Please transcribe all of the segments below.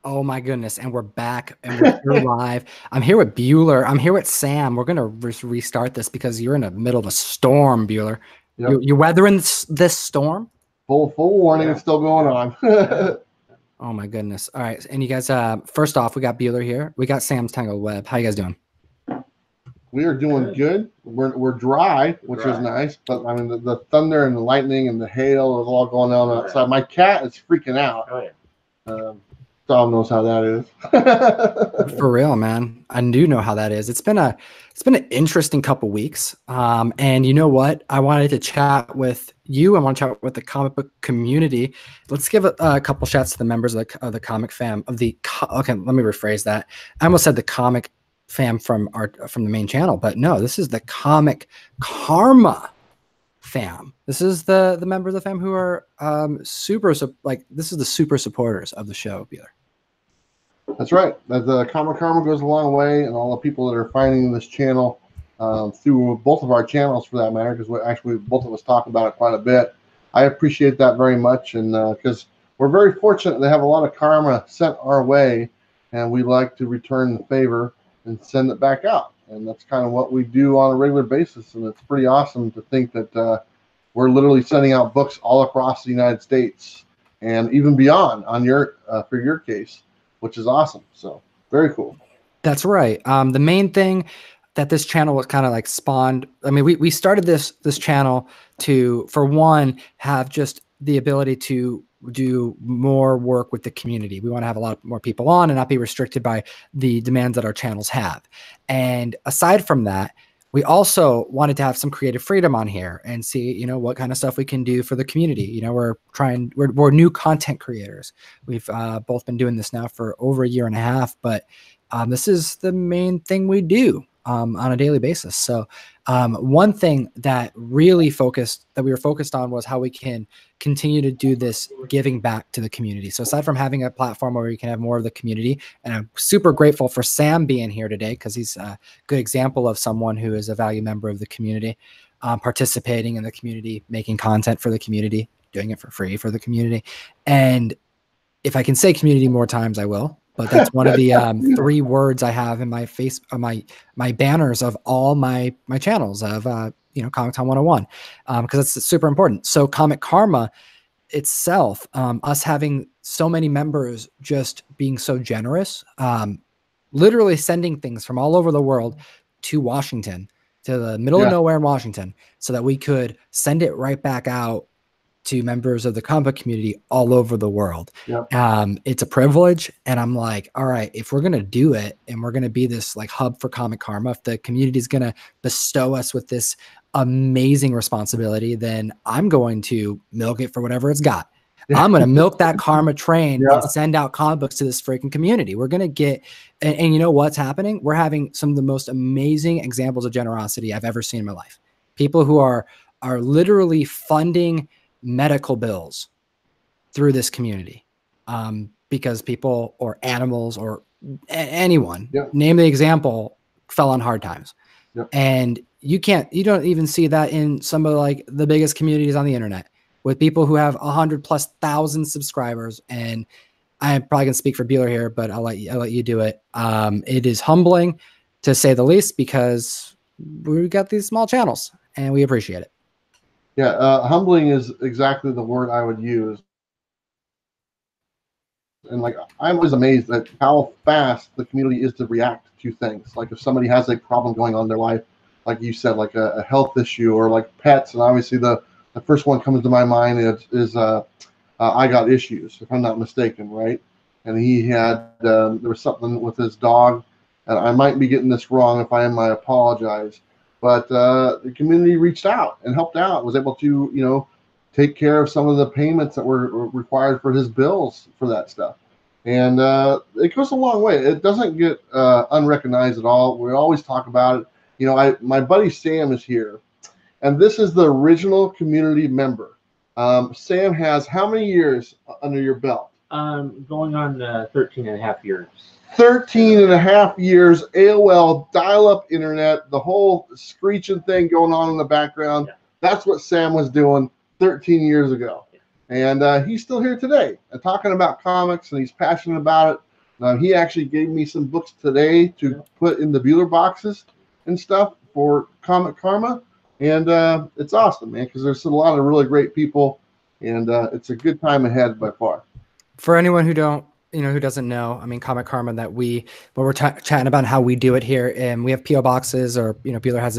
Oh my goodness. And we're back and we're here live. I'm here with Bueller. I'm here with Sam. We're going to restart this because you're in the middle of a storm, Bueller. Yep. You're weathering this storm? Full warning, it's still going on. Oh my goodness. All right. And you guys, first off, we got Bueller here. We got Sam's Tangled Web. How you guys doing? We are doing good. We're dry, which is nice. But I mean, the thunder and the lightning and the hail is all going on outside. My cat is freaking out. Oh yeah. Tom knows how that is. For real, man. I do know how that is. It's been an interesting couple weeks. And you know what? I wanted to chat with you. I want to chat with the comic book community. Let's give a couple shouts to the members of the comic fam okay, let me rephrase that. I almost said the comic fam from the main channel, but no, this is the Comic Karma fam. This is the members of the fam who are this is the super supporters of the show, Bueller. That's right. The Comic Karma goes a long way, and all the people that are finding this channel through both of our channels, for that matter, because actually both of us talk about it quite a bit. I appreciate that very much, and because we're very fortunate to have a lot of karma sent our way, and we like to return the favor and send it back out. And that's kind of what we do on a regular basis, and it's pretty awesome to think that we're literally sending out books all across the United States and even beyond on for your case, which is awesome. So very cool. That's right. The main thing that this channel was kind of like spawned. I mean, we started this channel to, for one, have just the ability to do more work with the community. We want to have a lot more people on and not be restricted by the demands that our channels have. And aside from that, we also wanted to have some creative freedom on here and see, you know, what kind of stuff we can do for the community. You know, we're new content creators. We've both been doing this now for over a year and a half, but this is the main thing we do on a daily basis. So one thing that we were focused on was how we can continue to do this giving back to the community. So aside from having a platform where we can have more of the community, and I'm super grateful for Sam being here today because he's a good example of someone who is a value member of the community, participating in the community, making content for the community, doing it for free for the community. And if I can say community more times, I will. But that's one of the 3 words I have in my my banners of all my channels of Comic Town 101, because it's super important. So Comic Karma itself, us having so many members just being so generous, literally sending things from all over the world to Washington, to the middle of nowhere in Washington, so that we could send it right back out to members of the comic book community all over the world. Yep. It's a privilege. And I'm like, all right, if we're going to do it and we're going to be this like hub for Comic Karma, if the community is going to bestow us with this amazing responsibility, then I'm going to milk it for whatever it's got. I'm going to milk that karma train and send out comic books to this freaking community. We're going to get, and you know what's happening? We're having some of the most amazing examples of generosity I've ever seen in my life. People who are literally funding medical bills through this community, because people or animals or anyone, name the example, fell on hard times. And you don't even see that in some of like the biggest communities on the internet with people who have 100,000+ subscribers. And I'm probably gonna speak for Bueller here, but I'll let you do it. It is humbling to say the least, because we got these small channels and we appreciate it. Yeah, humbling is exactly the word I would use. And like, I'm always amazed at how fast the community is to react to things. Like if somebody has a problem going on in their life, like you said, like a health issue or like pets, and obviously the first one comes to my mind is I Got Issues, if I'm not mistaken, right? And he had there was something with his dog, and I might be getting this wrong. If I am, I apologize. But the community reached out and helped out, was able to, take care of some of the payments that were required for his bills for that stuff. And it goes a long way. It doesn't get unrecognized at all. We always talk about it. My buddy Sam is here, and this is the original community member. Sam has how many years under your belt? Going on 13 and a half years. 13 and a half years, AOL, dial-up internet, the whole screeching thing going on in the background. That's what Sam was doing 13 years ago. And he's still here today and talking about comics, and he's passionate about it. Now, he actually gave me some books today to put in the buelller boxes and stuff for Comic Karma. And it's awesome, man, because there's a lot of really great people, and it's a good time ahead by far. For anyone who doesn't know, I mean, Comic Karma, that when we're chatting about how we do it here, and we have PO boxes, or Bueller has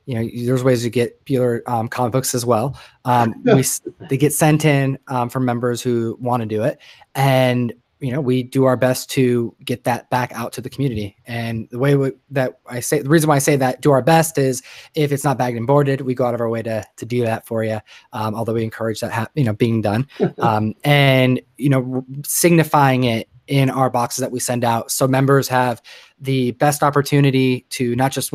there's ways to get Bueller comic books as well. They get sent in from members who want to do it, and we do our best to get that back out to the community. And the reason why I say that, do our best, is if it's not bagged and boarded, we go out of our way to do that for you. Although we encourage that, being done, and signifying it in our boxes that we send out, so members have the best opportunity to not just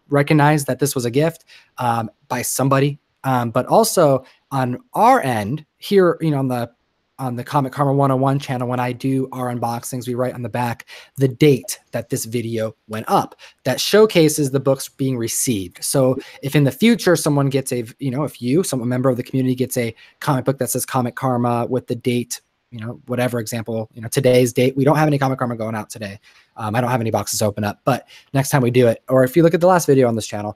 recognize that this was a gift by somebody, but also on our end here, on the Comic Karma 101 channel, when I do our unboxings, we write on the back the date that this video went up. That showcases the books being received. So if in the future someone gets a member of the community gets a comic book that says Comic Karma with the date, whatever example, today's date, we don't have any Comic Karma going out today. I don't have any boxes open up, but next time we do it, or if you look at the last video on this channel,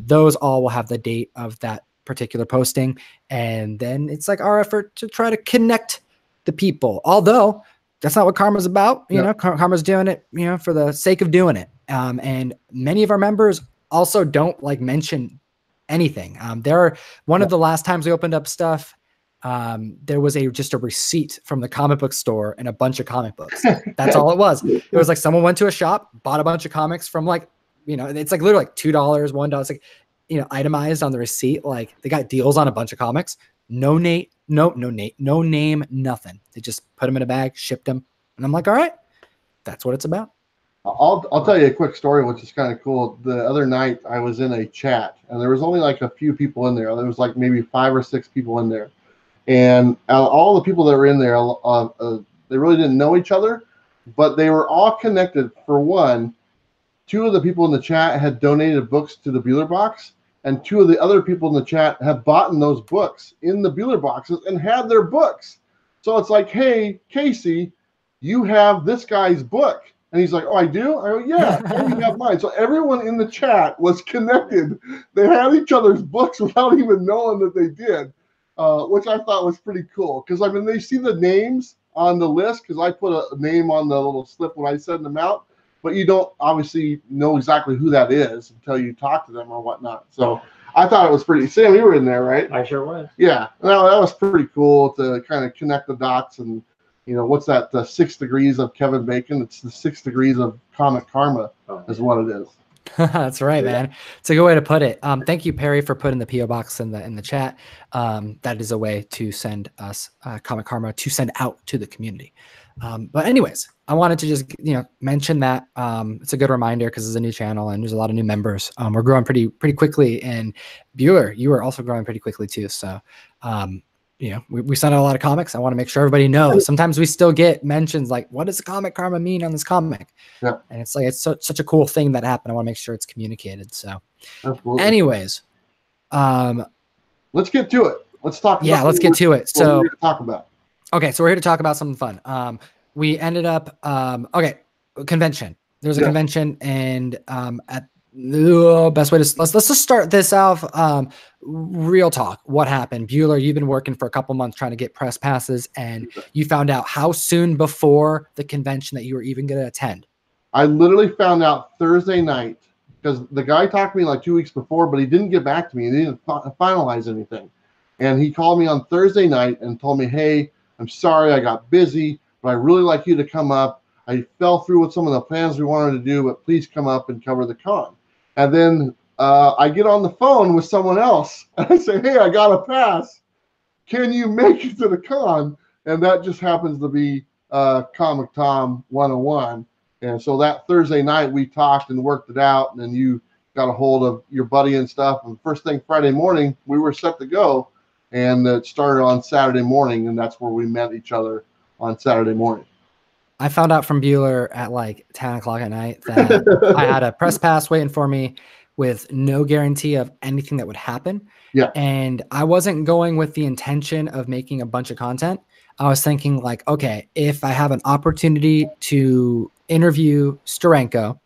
those all will have the date of that particular posting. And then it's like our effort to try to connect the people, although that's not what Karma's about. Karma's doing it, for the sake of doing it. And many of our members also don't mention anything. One of the last times we opened up stuff, there was just a receipt from the comic book store and a bunch of comic books. That's all it was. It was like someone went to a shop, bought a bunch of comics from it's like literally $2, $1. It's like, itemized on the receipt. Like, they got deals on a bunch of comics. No name, nothing. They just put them in a bag, shipped them. And I'm like, all right, that's what it's about. I'll tell you a quick story, which is kind of cool. The other night I was in a chat, and there was only a few people in there. There was maybe 5 or 6 people in there. And all the people that were in there, they really didn't know each other, but they were all connected. For one, 2 of the people in the chat had donated books to the Bueller box, and 2 of the other people in the chat have bought those books in the Bueller boxes and had their books. So it's like, hey, Casey, you have this guy's book. And he's like, oh, I do? I go, yeah, and you have mine. So everyone in the chat was connected. They had each other's books without even knowing that they did, which I thought was pretty cool. Because, they see the names on the list, because I put a name on the little slip when I send them out. But you don't obviously know exactly who that is until you talk to them or whatnot. So I thought it was pretty. Sam, you were in there, right? I sure was. Yeah, that was pretty cool to kind of connect the dots. And what's that? The 6 degrees of Kevin Bacon. It's the 6 degrees of Comic Karma, is what it is. That's right, man. It's a good way to put it. Thank you, Perry, for putting the PO box in the chat. That is a way to send us Comic Karma to send out to the community. But anyways, I wanted to just mention that it's a good reminder, because it's a new channel and there's a lot of new members. We're growing pretty quickly, and Bueller, you are also growing pretty quickly too. So we send out a lot of comics. I want to make sure everybody knows. Sometimes we still get mentions like, what does the Comic Karma mean on this comic? Yeah. And it's such a cool thing that happened. I want to make sure it's communicated. So absolutely. Anyways, let's get to it. Let's talk. Let's get to it. So we're here to talk about. Okay, so we're here to talk about something fun. We ended up convention. There's a convention, and best way to let's just start this off. Real talk. What happened, Bueller? You've been working for a couple months trying to get press passes, and you found out how soon before the convention that you were even going to attend? I literally found out Thursday night, because the guy talked to me 2 weeks before, but he didn't get back to me. He didn't finalize anything, and he called me on Thursday night and told me, "Hey, I'm sorry, I got busy, but I really like you to come up. I fell through with some of the plans we wanted to do, but please come up and cover the con." And then I get on the phone with someone else, and I say, "Hey, I got a pass. Can you make it to the con?" And that just happens to be Comic Tom 101. And so that Thursday night, we talked and worked it out, and then you got a hold of your buddy and stuff. And first thing Friday morning, we were set to go. And it started on Saturday morning, and that's where we met each other on Saturday morning. I found out from Bueller at 10 o'clock at night that I had a press pass waiting for me with no guarantee of anything that would happen. Yeah. And I wasn't going with the intention of making a bunch of content. I was thinking like, okay, if I have an opportunity to interview Steranko,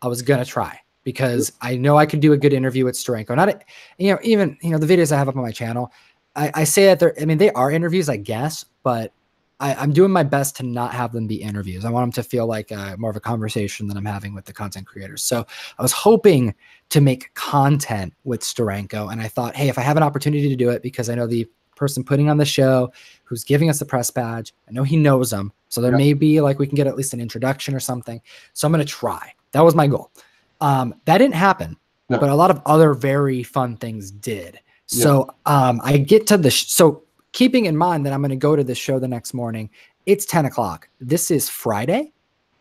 I was going to try, because I know I could do a good interview with Steranko. Not, even, the videos I have up on my channel, I say that they're, I mean, they are interviews, I guess, but I'm doing my best to not have them be interviews. I want them to feel like more of a conversation that I'm having with the content creators. So I was hoping to make content with Steranko. And I thought, hey, if I have an opportunity to do it, because I know the person putting on the show who's giving us the press badge, I know he knows them. So there may be like, we can get at least an introduction or something. So I'm going to try. That was my goal. That didn't happen, but a lot of other very fun things did. So I get to the, so keeping in mind that I'm going to go to the show the next morning, it's 10 o'clock. This is Friday.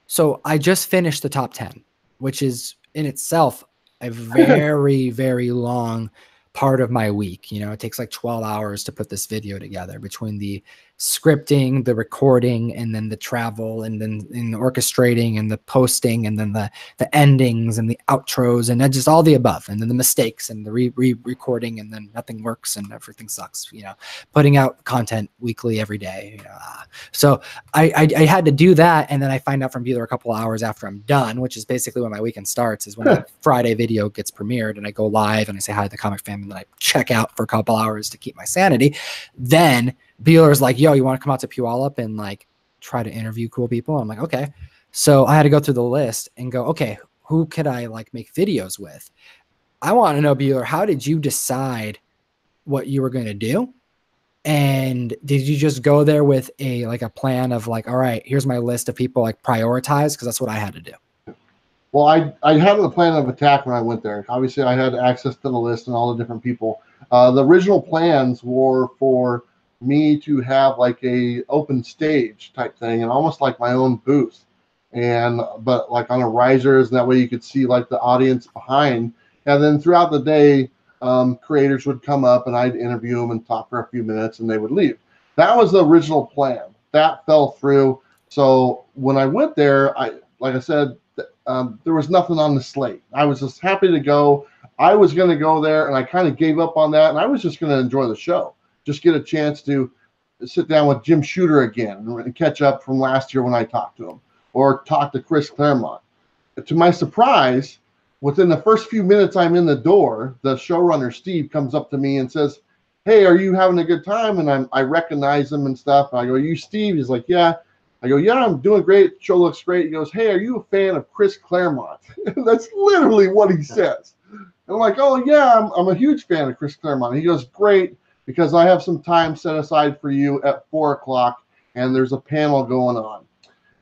So I just finished the top 10, which is in itself a very, very long part of my week. It takes like 12 hours to put this video together, between the scripting, the recording, and then the travel, and then in the orchestrating, and the posting, and then the endings and the outros, and just all the above, and then the mistakes, and the re-recording, and then nothing works and everything sucks, putting out content weekly every day. So I had to do that. And then I find out from Bueller a couple of hours after I'm done, which is basically when my weekend starts, is when the Friday video gets premiered, and I go live and I say hi to the comic fam, and then I check out for a couple hours to keep my sanity. Then Bueller's like, yo, you want to come out to Puyallup and like try to interview cool people? I'm like, okay. So I had to go through the list and go, okay, who could I like make videos with? I want to know, Bueller, how did you decide what you were going to do? And did you just go there with a plan of like, all right, here's my list of people, like prioritize? Because that's what I had to do. Well, I had a plan of attack when I went there. Obviously, I had access to the list and all the different people. The original plans were for me to have like a open stage type thing, and almost like my own booth, but like on a risers, and that way you could see like the audience behind. And then throughout the day, creators would come up and I'd interview them and talk for a few minutes, and they would leave. That was the original plan. That fell through. So when I went there, like I said, there was nothing on the slate. I was just happy to go. I was going to go there, and I kind of gave up on that, and I was just going to enjoy the show. Just get a chance to sit down with Jim Shooter again and catch up from last year when I talked to him, or talk to Chris Claremont. To my surprise, within the first few minutes I'm in the door, the showrunner, Steve, comes up to me and says, hey, are you having a good time? And I recognize him and stuff. And I go, are you Steve? He's like, yeah. I go, yeah, I'm doing great. Show looks great. He goes, hey, are you a fan of Chris Claremont? That's literally what he says. And I'm like, oh, yeah, I'm a huge fan of Chris Claremont. He goes, great, because I have some time set aside for you at 4 o'clock, and there's a panel going on.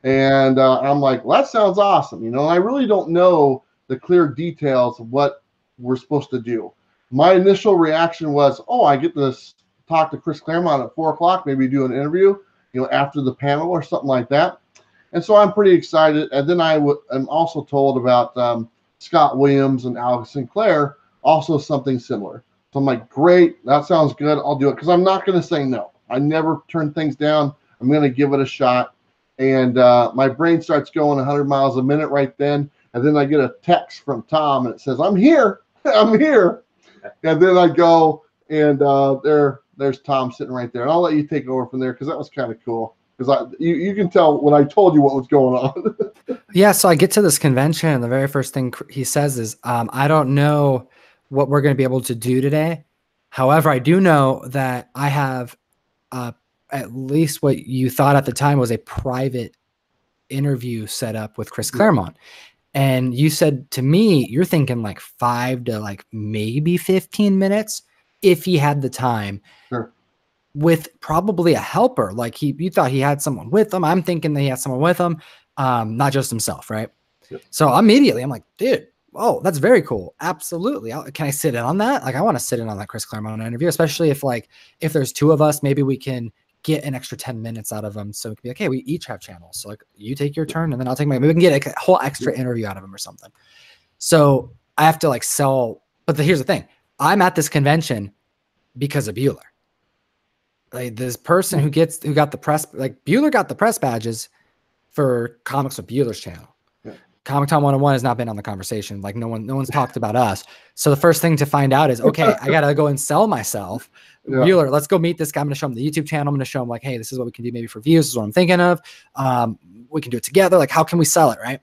And I'm like, well, that sounds awesome. And I really don't know the clear details of what we're supposed to do. My initial reaction was, oh, I get to talk to Chris Claremont at 4 o'clock, maybe do an interview, after the panel or something like that. And so I'm pretty excited. And then I'm also told about Scott Williams and Alex Sinclair, also something similar. So I'm like, great, that sounds good. I'll do it, because I'm not going to say no. I never turn things down. I'm going to give it a shot. And my brain starts going 100 miles a minute right then. And then I get a text from Tom, and it says, I'm here. I'm here. And then I go, and there's Tom sitting right there. And I'll let you take over from there, because that was kind of cool. Because you can tell when I told you what was going on. Yeah, so I get to this convention, and the very first thing he says is, I don't know what we're going to be able to do today. However, I do know that I have at least what you thought at the time was a private interview set up with Chris Claremont. And you said to me, you're thinking like 5 to like maybe 15 minutes if he had the time. Sure. With probably a helper. Like you thought he had someone with him. I'm thinking that he had someone with him, not just himself, right? Yep. So immediately I'm like, dude, oh, that's very cool. Absolutely. Can I sit in on that? Like, I want to sit in on that Chris Claremont interview, especially if there's 2 of us, maybe we can get an extra 10 minutes out of him. So it could be like, hey, we each have channels. So like, you take your turn, and then I'll take maybe we can get a whole extra interview out of him or something. So I have to like sell, but here's the thing. I'm at this convention because of Bueller. Like, this person who got the press, like Bueller got the press badges for Comics with Bueller's channel. Yeah. Comic Con 101 has not been on the conversation. Like no one's talked about us. So the first thing to find out is, okay, I got to go and sell myself. Yeah. Bueller, let's go meet this guy. I'm going to show him the YouTube channel. I'm going to show him like, hey, this is what we can do maybe for views. This is what I'm thinking of. We can do it together. Like, how can we sell it? Right.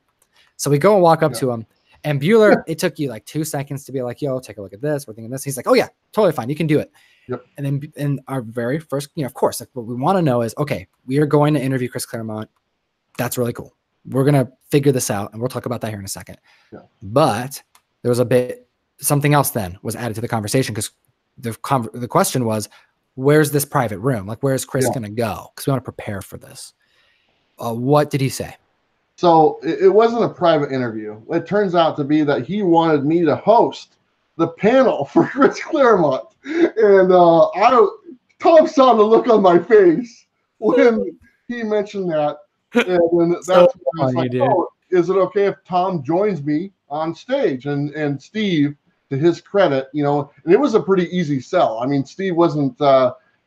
So we go and walk up to him, and Bueller, it took you like 2 seconds to be like, yo, take a look at this. We're thinking this. He's like, oh yeah, totally fine. You can do it. Yep. And then in our very first, of course, like what we want to know is, okay, we are going to interview Chris Claremont. That's really cool. We're going to figure this out, and we'll talk about that here in a second. Yeah. But there was something else then was added to the conversation, because the question was, where's this private room? Like, where's Chris going to go? Because we want to prepare for this. What did he say? So it wasn't a private interview. It turns out to be that he wanted me to host the panel for Chris Claremont. And Tom saw the look on my face when he mentioned that. And that's so when I was like, oh, is it okay if Tom joins me on stage? And Steve, to his credit, and it was a pretty easy sell. I mean, Steve wasn't,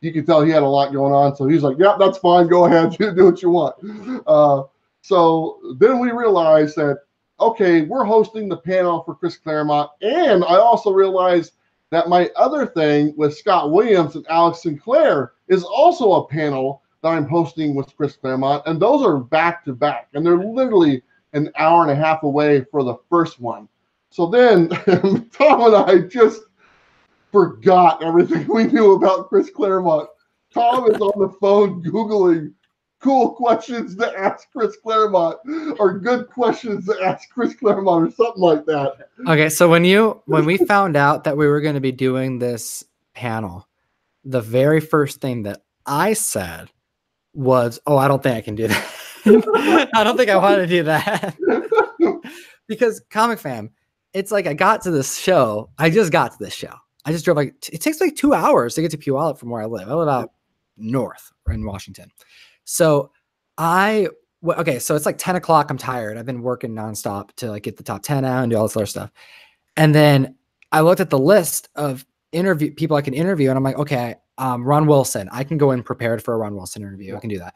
you could tell he had a lot going on. So he's like, yeah, that's fine. Go ahead. Do what you want. So then we realized that, okay, we're hosting the panel for Chris Claremont. And I also realized that my other thing with Scott Williams and Alex Sinclair is also a panel that I'm hosting with Chris Claremont, and those are back to back, and they're literally an hour and a half away for the first one. So then Tom and I just forgot everything we knew about Chris Claremont. Tom is on the phone Googling cool questions to ask Chris Claremont, or good questions to ask Chris Claremont, or something like that. Okay, so when we found out that we were going to be doing this panel, the very first thing that I said was, oh, I don't think I can do that. I don't think I want to do that. Because Comic Fam, it's like I got to this show. I just got to this show. I just drove it takes like 2 hours to get to Puyallup from where I live. I live out north in Washington. So okay, so it's like 10 o'clock. I'm tired. I've been working nonstop to like get the top 10 out and do all this other stuff. And then I looked at the list of people I can interview, and I'm like, okay, Ron Wilson, I can go in prepared for a Ron Wilson interview. I can do that.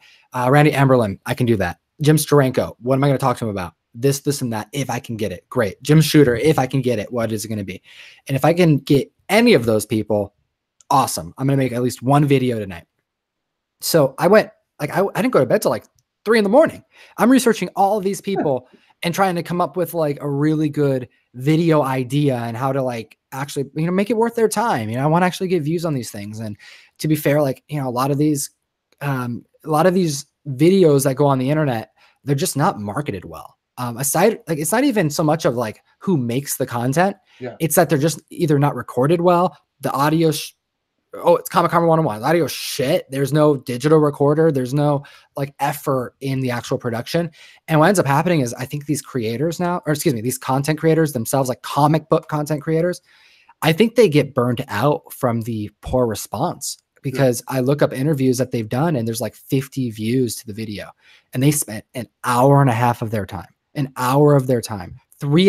Randy Amberlin, I can do that. Jim Steranko, what am I going to talk to him about? This, and that, if I can get it. Great. Jim Shooter, if I can get it, what is it going to be? And if I can get any of those people, awesome. I'm going to make at least one video tonight. So I went, I didn't go to bed till like 3 a.m. I'm researching all of these people and trying to come up with like a really good video idea and how to like actually, make it worth their time. I want to actually get views on these things. And to be fair, like, a lot of these videos that go on the internet, they're just not marketed well. Aside, like, it's not even so much of like who makes the content. Yeah. It's that they're just either not recorded well. The audio, it's Comic Con 101. The audio shit. There's no digital recorder. There's no like effort in the actual production. And what ends up happening is, I think these creators now, or excuse me, these content creators themselves, like comic book content creators, I think they get burned out from the poor response, because I look up interviews that they've done and there's like 50 views to the video, and they spent an hour and a half of their time, 3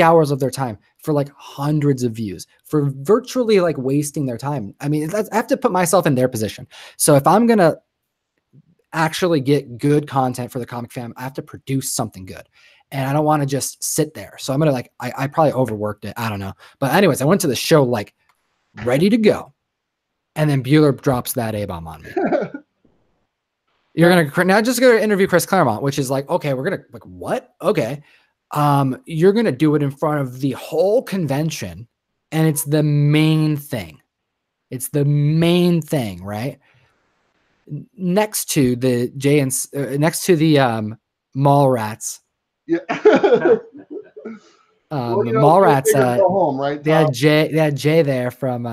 hours of their time for like hundreds of views, for virtually like wasting their time. I mean, I have to put myself in their position. So if I'm going to actually get good content for the Comic Fam, I have to produce something good. And I don't want to just sit there. So I'm going to I probably overworked it. I don't know. But anyways, I went to the show like ready to go. And then Bueller drops that A-bomb on me. You're going to now just go to interview Chris Claremont, which is like, okay, we're going to like, what? Okay. You're going to do it in front of the whole convention. And it's the main thing. It's the main thing, right? Next to the mall rats. Yeah. Mall rats. Go home, right, they had Jay there from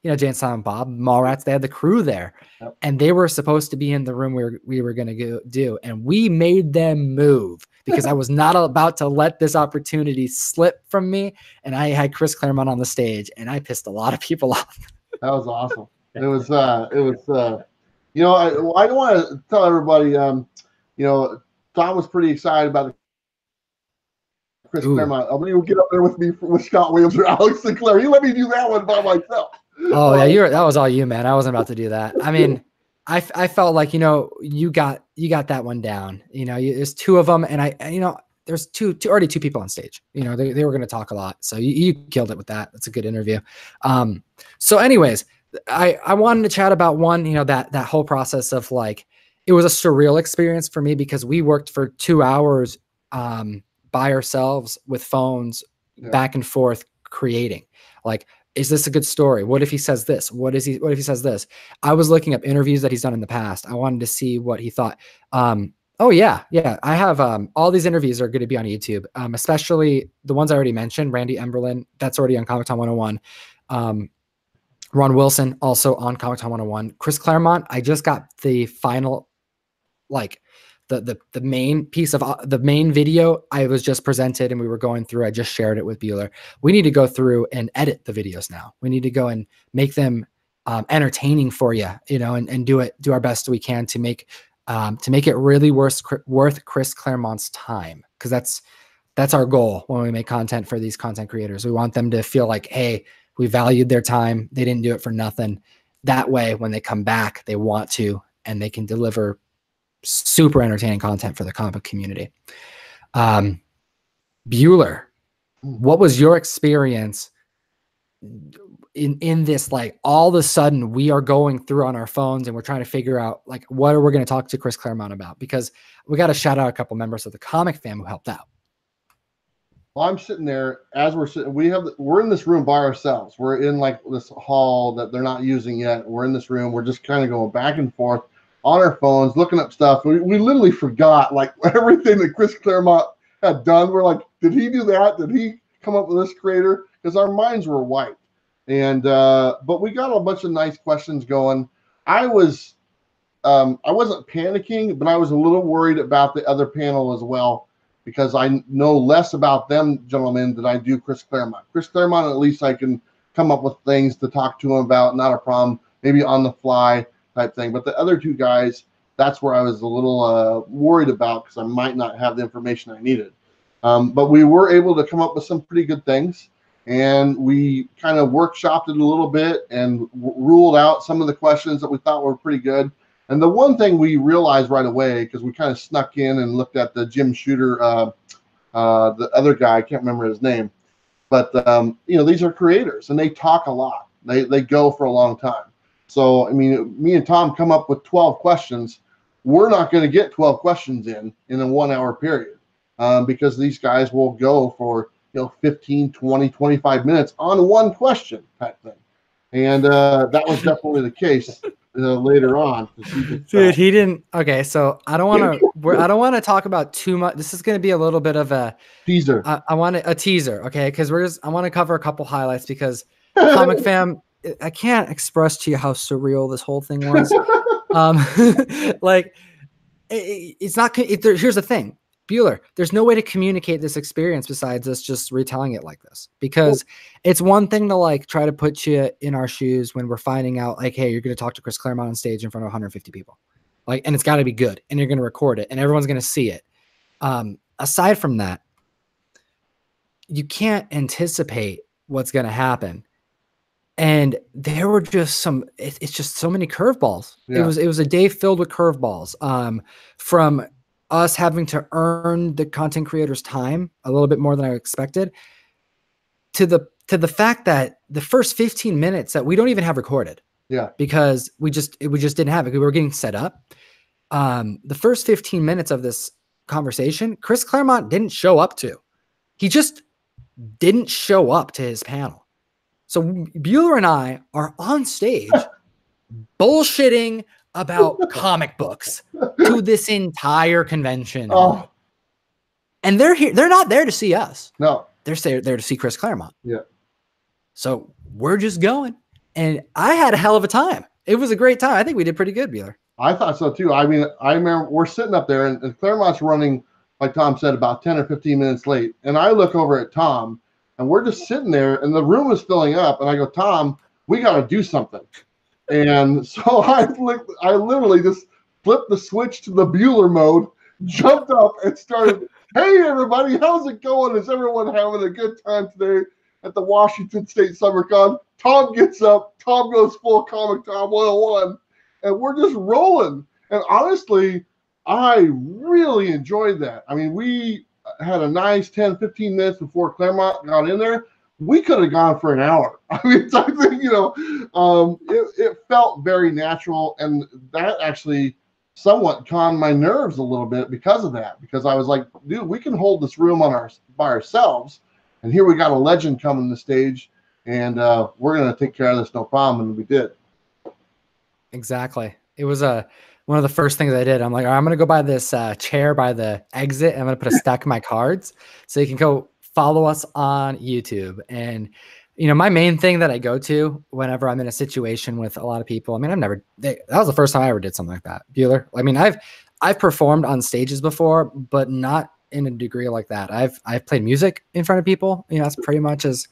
Jay and Silent Bob. Mall rats. They had the crew there, and they were supposed to be in the room we were going to go do, and we made them move because I was not about to let this opportunity slip from me. And I had Chris Claremont on the stage, and I pissed a lot of people off. That was awesome. It was. I don't want to tell everybody. Tom was pretty excited about the Chris Claremont. I'm going to get up there with me with Scott Williams or Alex Sinclair. You let me do that one by myself. Oh yeah, that was all you, man. I wasn't about to do that. I mean, I felt like you got that one down. There's two of them, and there's already two people on stage. You know, they were going to talk a lot. So you killed it with that. That's a good interview. So anyways, I wanted to chat about one, you know, that whole process of like, it was a surreal experience for me because we worked for 2 hours by ourselves with phones back and forth creating. Like, is this a good story? What if he says this? What if he says this? I was looking up interviews that he's done in the past. I wanted to see what he thought. Oh yeah. I have all these interviews are going to be on YouTube, especially the ones I already mentioned. Randy Emberlin, that's already on Comic Con 101. Ron Wilson, also on Comic Con 101. Chris Claremont, I just got the final, like the main piece of the main video I was just presented and we were going through. I just shared it with Bueller. We need to go through and edit the videos now. We need to go and make them entertaining for you, you know, and do our best we can to make it really worth Chris Claremont's time. Cause that's our goal when we make content for these content creators. We want them to feel like, hey, we valued their time. They didn't do it for nothing. That way, when they come back, they want to, and they can deliver super entertaining content for the comic book community. Bueller, what was your experience in this? Like, all of a sudden we are going through on our phones and we're trying to figure out like, what are we going to talk to Chris Claremont about? Because we got to shout out a couple members of the comic fam who helped out. Well, I'm sitting there as we're sitting. We're in this room by ourselves. We're in like this hall that they're not using yet. We're in this room. We're just kind of going back and forth on our phones, looking up stuff. We literally forgot like everything that Chris Claremont had done. We're like, did he do that? Did he come up with this creator? Because our minds were wiped. And but we got a bunch of nice questions going. I wasn't panicking, but I was a little worried about the other panel as well, because I know less about them gentlemen than I do Chris Claremont. Chris Claremont, at least I can come up with things to talk to him about, not a problem, maybe on the fly type thing. But the other two guys, that's where I was a little worried about, because I might not have the information I needed. But we were able to come up with some pretty good things, and we kind of workshopped it a little bit and ruled out some of the questions that we thought were pretty good. And the one thing we realized right away, because we kind of snuck in and looked at the Jim Shooter, the other guy, I can't remember his name, but you know, these are creators and they talk a lot. They go for a long time. So, I mean, me and Tom come up with 12 questions. We're not going to get 12 questions in a 1 hour period, because these guys will go for, you know, 15, 20, 25 minutes on one question type thing. And that was definitely the case later on. Dude, he didn't. Okay, so I don't want to talk about too much. This is going to be a little bit of a teaser. I want a teaser, okay? Because I want to cover a couple highlights, because Comic Fam, I can't express to you how surreal this whole thing was. Like, it's not. Here's the thing, Bueller, there's no way to communicate this experience besides us just retelling it like this, because it's one thing to like try to put you in our shoes when we're finding out like, hey, you're going to talk to Chris Claremont on stage in front of 150 people, like, and it's got to be good, and you're going to record it and everyone's going to see it. Aside from that, you can't anticipate what's going to happen. And there were just it's just so many curveballs. Yeah. It was a day filled with curveballs, from us having to earn the content creator's time a little bit more than I expected, to the fact that the first 15 minutes that we don't even have recorded. Yeah. Because we just didn't have it. We were getting set up. The first 15 minutes of this conversation, Chris Claremont didn't show up to. He just didn't show up to his panel. So Bueller and I are on stage bullshitting about comic books to this entire convention. Oh. And they're here. They're not there to see us. No. They're there to see Chris Claremont. Yeah. So we're just going. And I had a hell of a time. It was a great time. I think we did pretty good, Bueller. I thought so too. I mean, I remember we're sitting up there and Claremont's running, like Tom said, about 10 or 15 minutes late. And I look over at Tom and we're just sitting there and the room is filling up. And I go, Tom, we got to do something. And so I literally just flipped the switch to the Bueller mode, jumped up and started, hey, everybody, how's it going? Is everyone having a good time today at the Washington State Summer Con? Tom gets up. Tom goes full Comic Tom 101. And we're just rolling. And honestly, I really enjoyed that. I mean, we had a nice 10, 15 minutes before Claremont got in there, we could have gone for an hour. I mean, I think, it felt very natural, and that actually somewhat calmed my nerves a little bit because of that. Because I was like, dude, we can hold this room by ourselves, and here we got a legend coming to the stage, and we're gonna take care of this no problem, and we did. Exactly. It was one of the first things I did. I'm like, all right, I'm gonna go by this chair by the exit, and I'm gonna put a stack of my cards so you can go follow us on YouTube. And my main thing that I go to whenever I'm in a situation with a lot of people, I mean, that was the first time I ever did something like that, Bueller. I mean, I've performed on stages before, but not in a degree like that. I've played music in front of people. That's pretty much as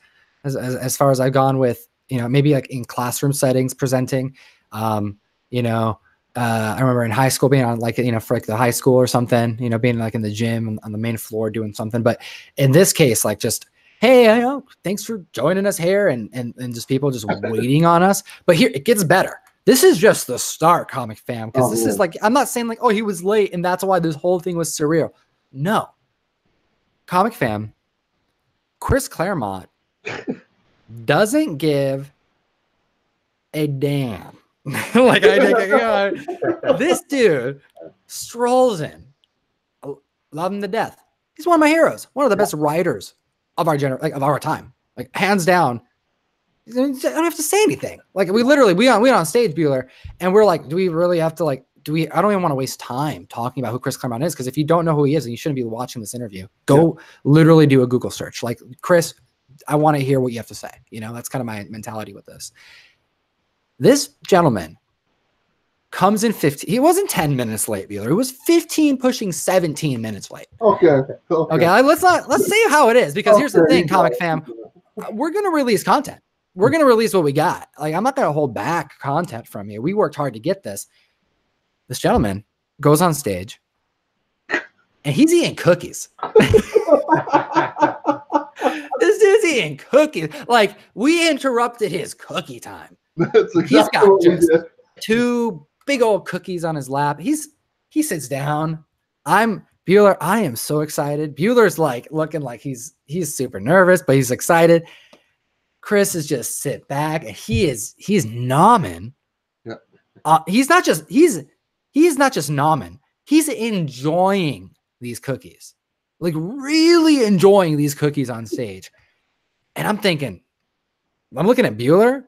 far as I've gone with, maybe like in classroom settings presenting. I remember in high school being on for like the high school or something, being like in the gym on the main floor doing something. But in this case, like just, hey, thanks for joining us here, and just people just waiting on us. But here it gets better. This is just the start, Comic Fam, because this is like, I'm not saying like, oh, he was late and that's why this whole thing was surreal. No. Comic Fam, Chris Claremont doesn't give a damn. Like this dude strolls in, love him to death. He's one of my heroes, one of the best writers of our of our time, like hands down. I don't have to say anything. Like we on stage, Bueller, and we're like, do we really have to I don't even want to waste time talking about who Chris Claremont is, because if you don't know who he is, then you shouldn't be watching this interview. Go literally do a Google search. Like, Chris, I want to hear what you have to say. That's kind of my mentality with this. This gentleman comes in 15. He wasn't 10 minutes late, Bueller. It was 15 pushing 17 minutes late. Okay. Let's say how it is, because here's the thing, Comic Fam. We're going to release content. We're going to release what we got. Like, I'm not going to hold back content from you. We worked hard to get this. This gentleman goes on stage and he's eating cookies. This dude's eating cookies. Like, we interrupted his cookie time. That's exactly He's got what just we did. 2 big old cookies on his lap. He sits down. Bueller, I am so excited. Bueller's like looking like he's super nervous, but he's excited. Chris is just sit back, and he's nomming. Yeah. He's not just nomming. He's enjoying these cookies, like really enjoying these cookies on stage. And I'm looking at Bueller,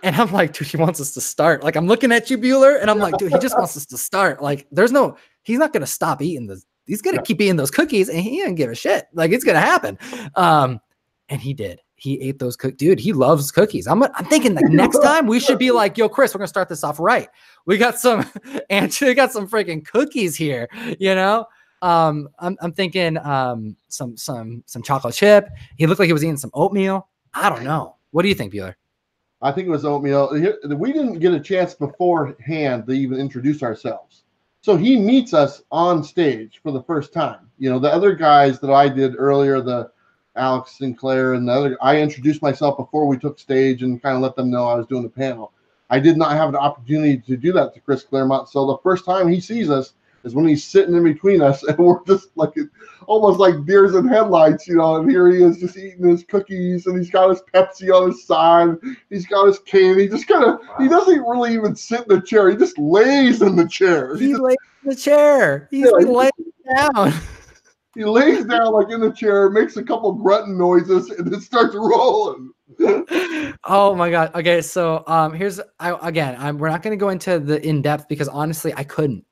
and I'm like, dude, he wants us to start. Like, I'm looking at you, Bueller, and I'm like, dude, he just wants us to start. Like, he's not going to stop eating this. He's going to keep eating those cookies, and he didn't give a shit. Like, it's going to happen. And he did. He ate those cookies. Dude, he loves cookies. I'm thinking like next time we should be like, yo, Chris, we're going to start this off right. We got some freaking cookies here, I'm thinking some chocolate chip. He looked like he was eating some oatmeal. I don't know. What do you think, Bueller? I think it was oatmeal. We didn't get a chance beforehand to even introduce ourselves. So he meets us on stage for the first time. The other guys that I did earlier, the Alex Sinclair and the other, I introduced myself before we took stage and kind of let them know I was doing the panel. I did not have the opportunity to do that to Chris Claremont. So the first time he sees us is when he's sitting in between us, and we're just like almost like deers in headlights, and here he is just eating his cookies, and he's got his Pepsi on his side, he's got his cane, he just he doesn't really even sit in the chair, he just lays in the chair. He lays in the chair. He's laying down. He lays down like in the chair, makes a couple grunting noises, and then starts rolling. Oh my God. Okay. So we're not going to go into the in-depth, because honestly, I couldn't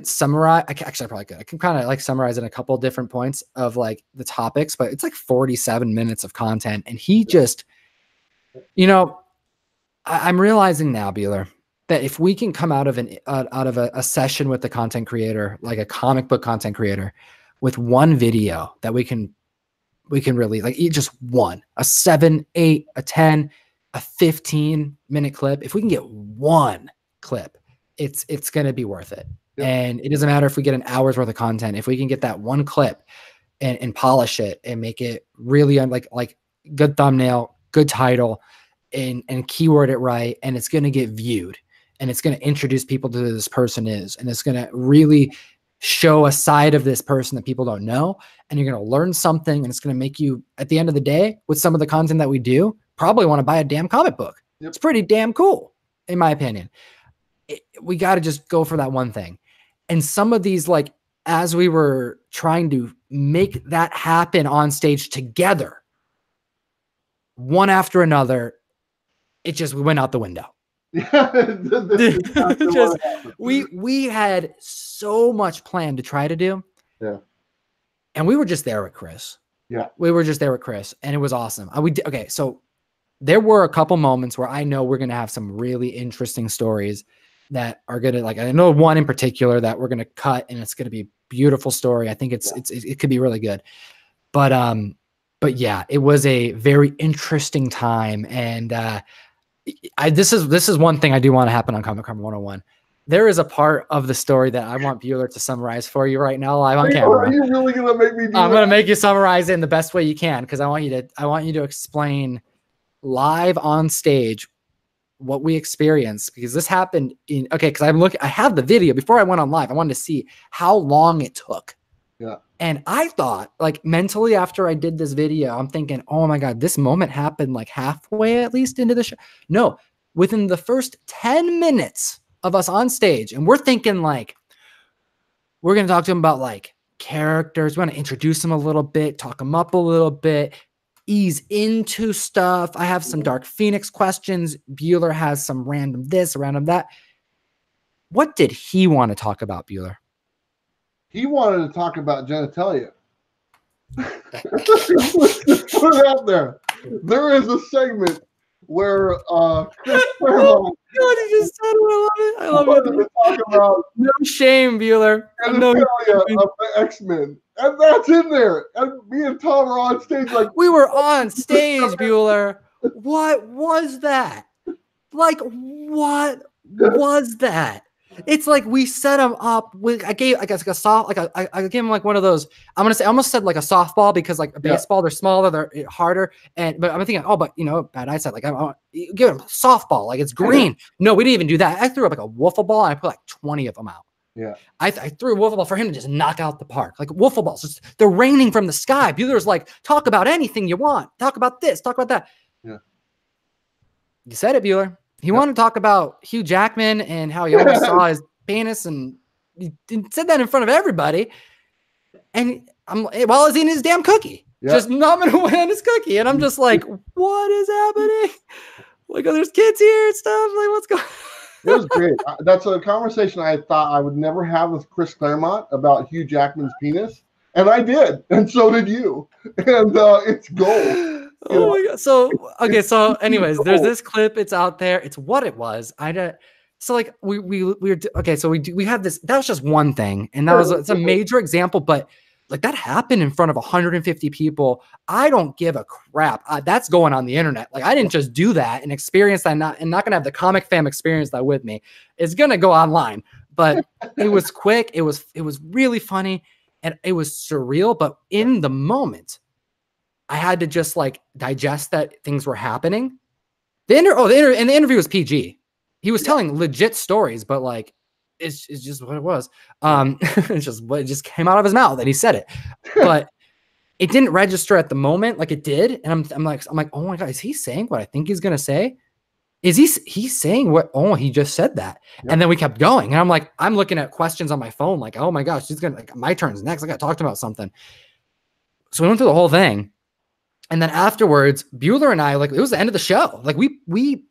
summarize. Actually, I probably could. I can kind of like summarize in a couple different points of like the topics, but it's like 47 minutes of content. And he just, I'm realizing now, Bueller, that if we can come out of a session with the content creator, like a comic book content creator, with one video that we can really like, just one, a 7, 8, a 10, a 15-minute clip. If we can get one clip, it's going to be worth it. Yep. And it doesn't matter if we get an hour's worth of content. If we can get that one clip and polish it and make it really like good thumbnail, good title, and keyword it right, and it's going to get viewed, and it's going to introduce people to who this person is, and it's going to really show a side of this person that people don't know, and you're going to learn something, and it's going to make you, at the end of the day, with some of the content that we do, probably want to buy a damn comic book. Yep. It's pretty damn cool, in my opinion. We got to just go for that one thing. And some of these, like, as we were trying to make that happen on stage together, one after another, we went out the window. we had so much planned to try to do. Yeah. And we were just there with Chris. Yeah. We were just there with Chris, and it was awesome. Okay, so there were a couple moments where I know we're going to have some really interesting stories that are going to, like, I know one in particular that we're going to cut, and it's going to be a beautiful story. I think it could be really good. But yeah, it was a very interesting time. And this is one thing I do want to happen on Comic Con 101. There is a part of the story that I want Bueller to summarize for you right now live on camera. Are you really gonna make me do I'm gonna make you summarize it in the best way you can, because I want you to explain live on stage what we experienced, because this happened because I have the video before I went on live. I wanted to see how long it took. Yeah. And I thought, like, mentally, after I did this video, I'm thinking, oh my God, this moment happened like halfway at least into the show. No, within the first 10 minutes of us on stage. And we're thinking, like, we're going to talk to him about, like, characters. We want to introduce him a little bit, talk him up a little bit, ease into stuff. I have some Dark Phoenix questions. Bueller has some random this, random that. What did he want to talk about, Bueller? He wanted to talk about genitalia. Let's just put it out there. There is a segment where Chris Claremont. God, he just said it. I love it. To talk about no shame, Bueller. Genitalia of the X-Men. And that's in there. And me and Tom are on stage like. We were on stage, Bueller. What was that? Like, what was that? It's like we set him up with, I gave like I gave him like one of those, I almost said like a softball, because like a baseball, they're smaller, they're harder. But I'm thinking, oh, but you know, bad eyesight, like I give him a softball, like it's green. No, we didn't even do that. I threw up like a wiffle ball, and I put like 20 of them out. Yeah. I threw a wiffle ball for him to just knock out the park. Like wiffle balls, they're raining from the sky. Bueller's like, talk about anything you want. Talk about this, talk about that. Yeah. You said it, Bueller. He wanted to talk about Hugh Jackman and how he almost saw his penis, and he said that in front of everybody. And while he's eating his damn cookie, just numbing away on his cookie. And I'm just like, what is happening? Like, oh, there's kids here and stuff. Like, what's going on? It was great. That's a conversation I thought I would never have with Chris Claremont about Hugh Jackman's penis. And I did. And so did you. And it's gold. Oh my God. So, okay. So anyways, there's this clip. It's out there. It's what it was. So like we were, okay. So we had this, that was just one thing. And it's a major example, but like that happened in front of 150 people. I don't give a crap. That's going on the internet. Like I didn't just do that and experience that, and not going to have the comic fam experience that with me. It's going to go online, but it was quick. It was really funny, and it was surreal. But in the moment, I had to just like digest that things were happening. The interview was PG. He was telling legit stories, but like it's just what it was. It's just what just came out of his mouth, and he said it, but it didn't register at the moment like it did. And I'm like, oh my God, is he saying what I think he's gonna say? Is he's saying what? Oh, he just said that. Yep. And then we kept going, and I'm like, I'm looking at questions on my phone, like, oh my gosh, she's gonna, like, my turn's next. I got to talk to him about something. So we went through the whole thing. And then afterwards, Bueller and I, like, it was the end of the show. Like we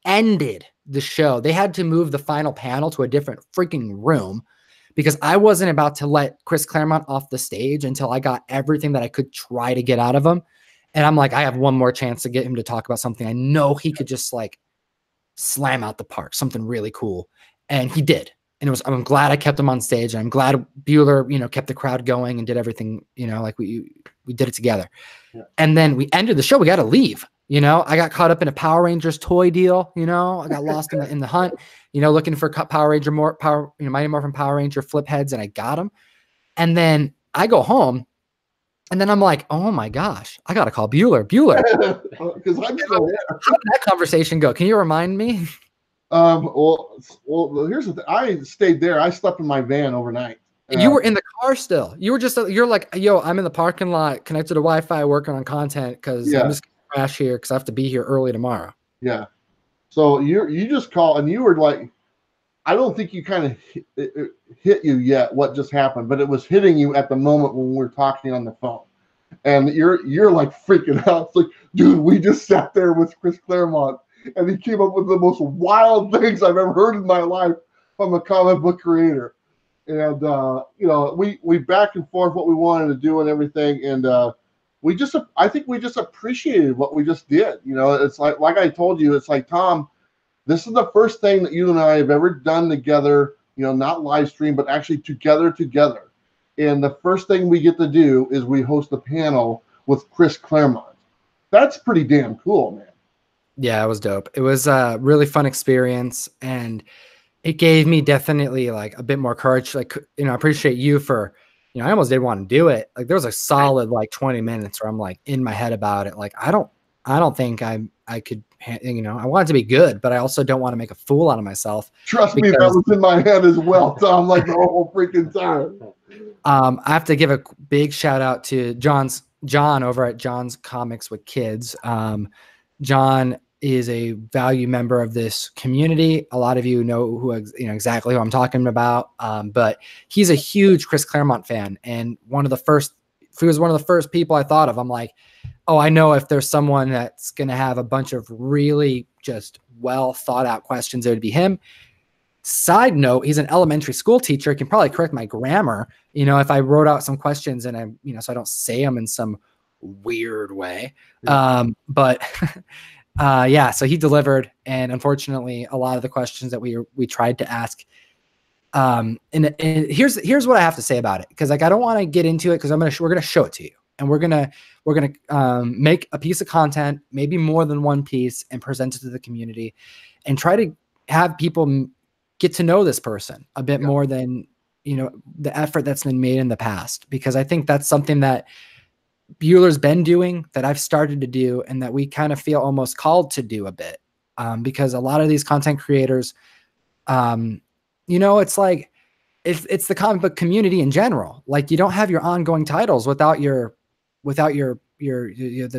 ended the show. They had to move the final panel to a different freaking room because I wasn't about to let Chris Claremont off the stage until I got everything that I could try to get out of him. And I'm like, I have one more chance to get him to talk about something I know he could just like slam out the park, something really cool. And he did. And I'm glad I kept him on stage. And I'm glad Bueller, you know, kept the crowd going and did everything, you know, like we did it together. Yeah. And then we ended the show. We got to leave. You know, I got caught up in a Power Rangers toy deal. You know, I got lost in the hunt, you know, looking for Power Ranger, Mighty Morphin Power Ranger flip heads. And I got them. And then I go home. And then I'm like, oh my gosh, I got to call Bueller. How did that conversation go? Can you remind me? Well, here's the thing. I stayed there. I slept in my van overnight. You were in the car still. You were just, you're like, yo, I'm in the parking lot connected to Wi-Fi working on content because I'm just gonna crash here because I have to be here early tomorrow. Yeah. So you just call and you were like, I don't think you kind of hit you yet what just happened, but it was hitting you at the moment when we were talking on the phone. And you're like freaking out. It's like, dude, we just sat there with Chris Claremont and he came up with the most wild things I've ever heard in my life from a comic book creator. And you know, we back and forth what we wanted to do and everything. And I think we just appreciated what we just did. You know, it's like I told you, it's like, Tom, this is the first thing that you and I have ever done together, you know, not live stream, but actually together. And the first thing we get to do is we host a panel with Chris Claremont. That's pretty damn cool, man. Yeah, it was dope. It was a really fun experience, and it gave me definitely like a bit more courage. Like, you know, I appreciate you for, you know, I almost didn't want to do it. Like there was a solid like 20 minutes where I'm like in my head about it. Like, I don't think I could, you know, I want it to be good, but I also don't want to make a fool out of myself. Trust me, that was in my head as well, Tom, like the whole freaking time. I have to give a big shout out to John over at John's Comics with Kids. John is a value member of this community. A lot of you know exactly who I'm talking about. But he's a huge Chris Claremont fan, and he was one of the first people I thought of. I'm like, oh, I know if there's someone that's going to have a bunch of really just well thought out questions, it would be him. Side note, he's an elementary school teacher. He can probably correct my grammar, you know, if I wrote out some questions and you know, so I don't say them in some weird way. Yeah. Yeah, so he delivered, and unfortunately, a lot of the questions that we tried to ask. And here's what I have to say about it, because like I don't want to get into it, because we're gonna show it to you, and we're gonna make a piece of content, maybe more than one piece, and present it to the community, and try to have people get to know this person a bit more than, you know, the effort that's been made in the past, because I think that's something that Bueller's been doing, that I've started to do, and that we kind of feel almost called to do a bit, because a lot of these content creators, you know, it's like it's the comic book community in general. Like, you don't have your ongoing titles without the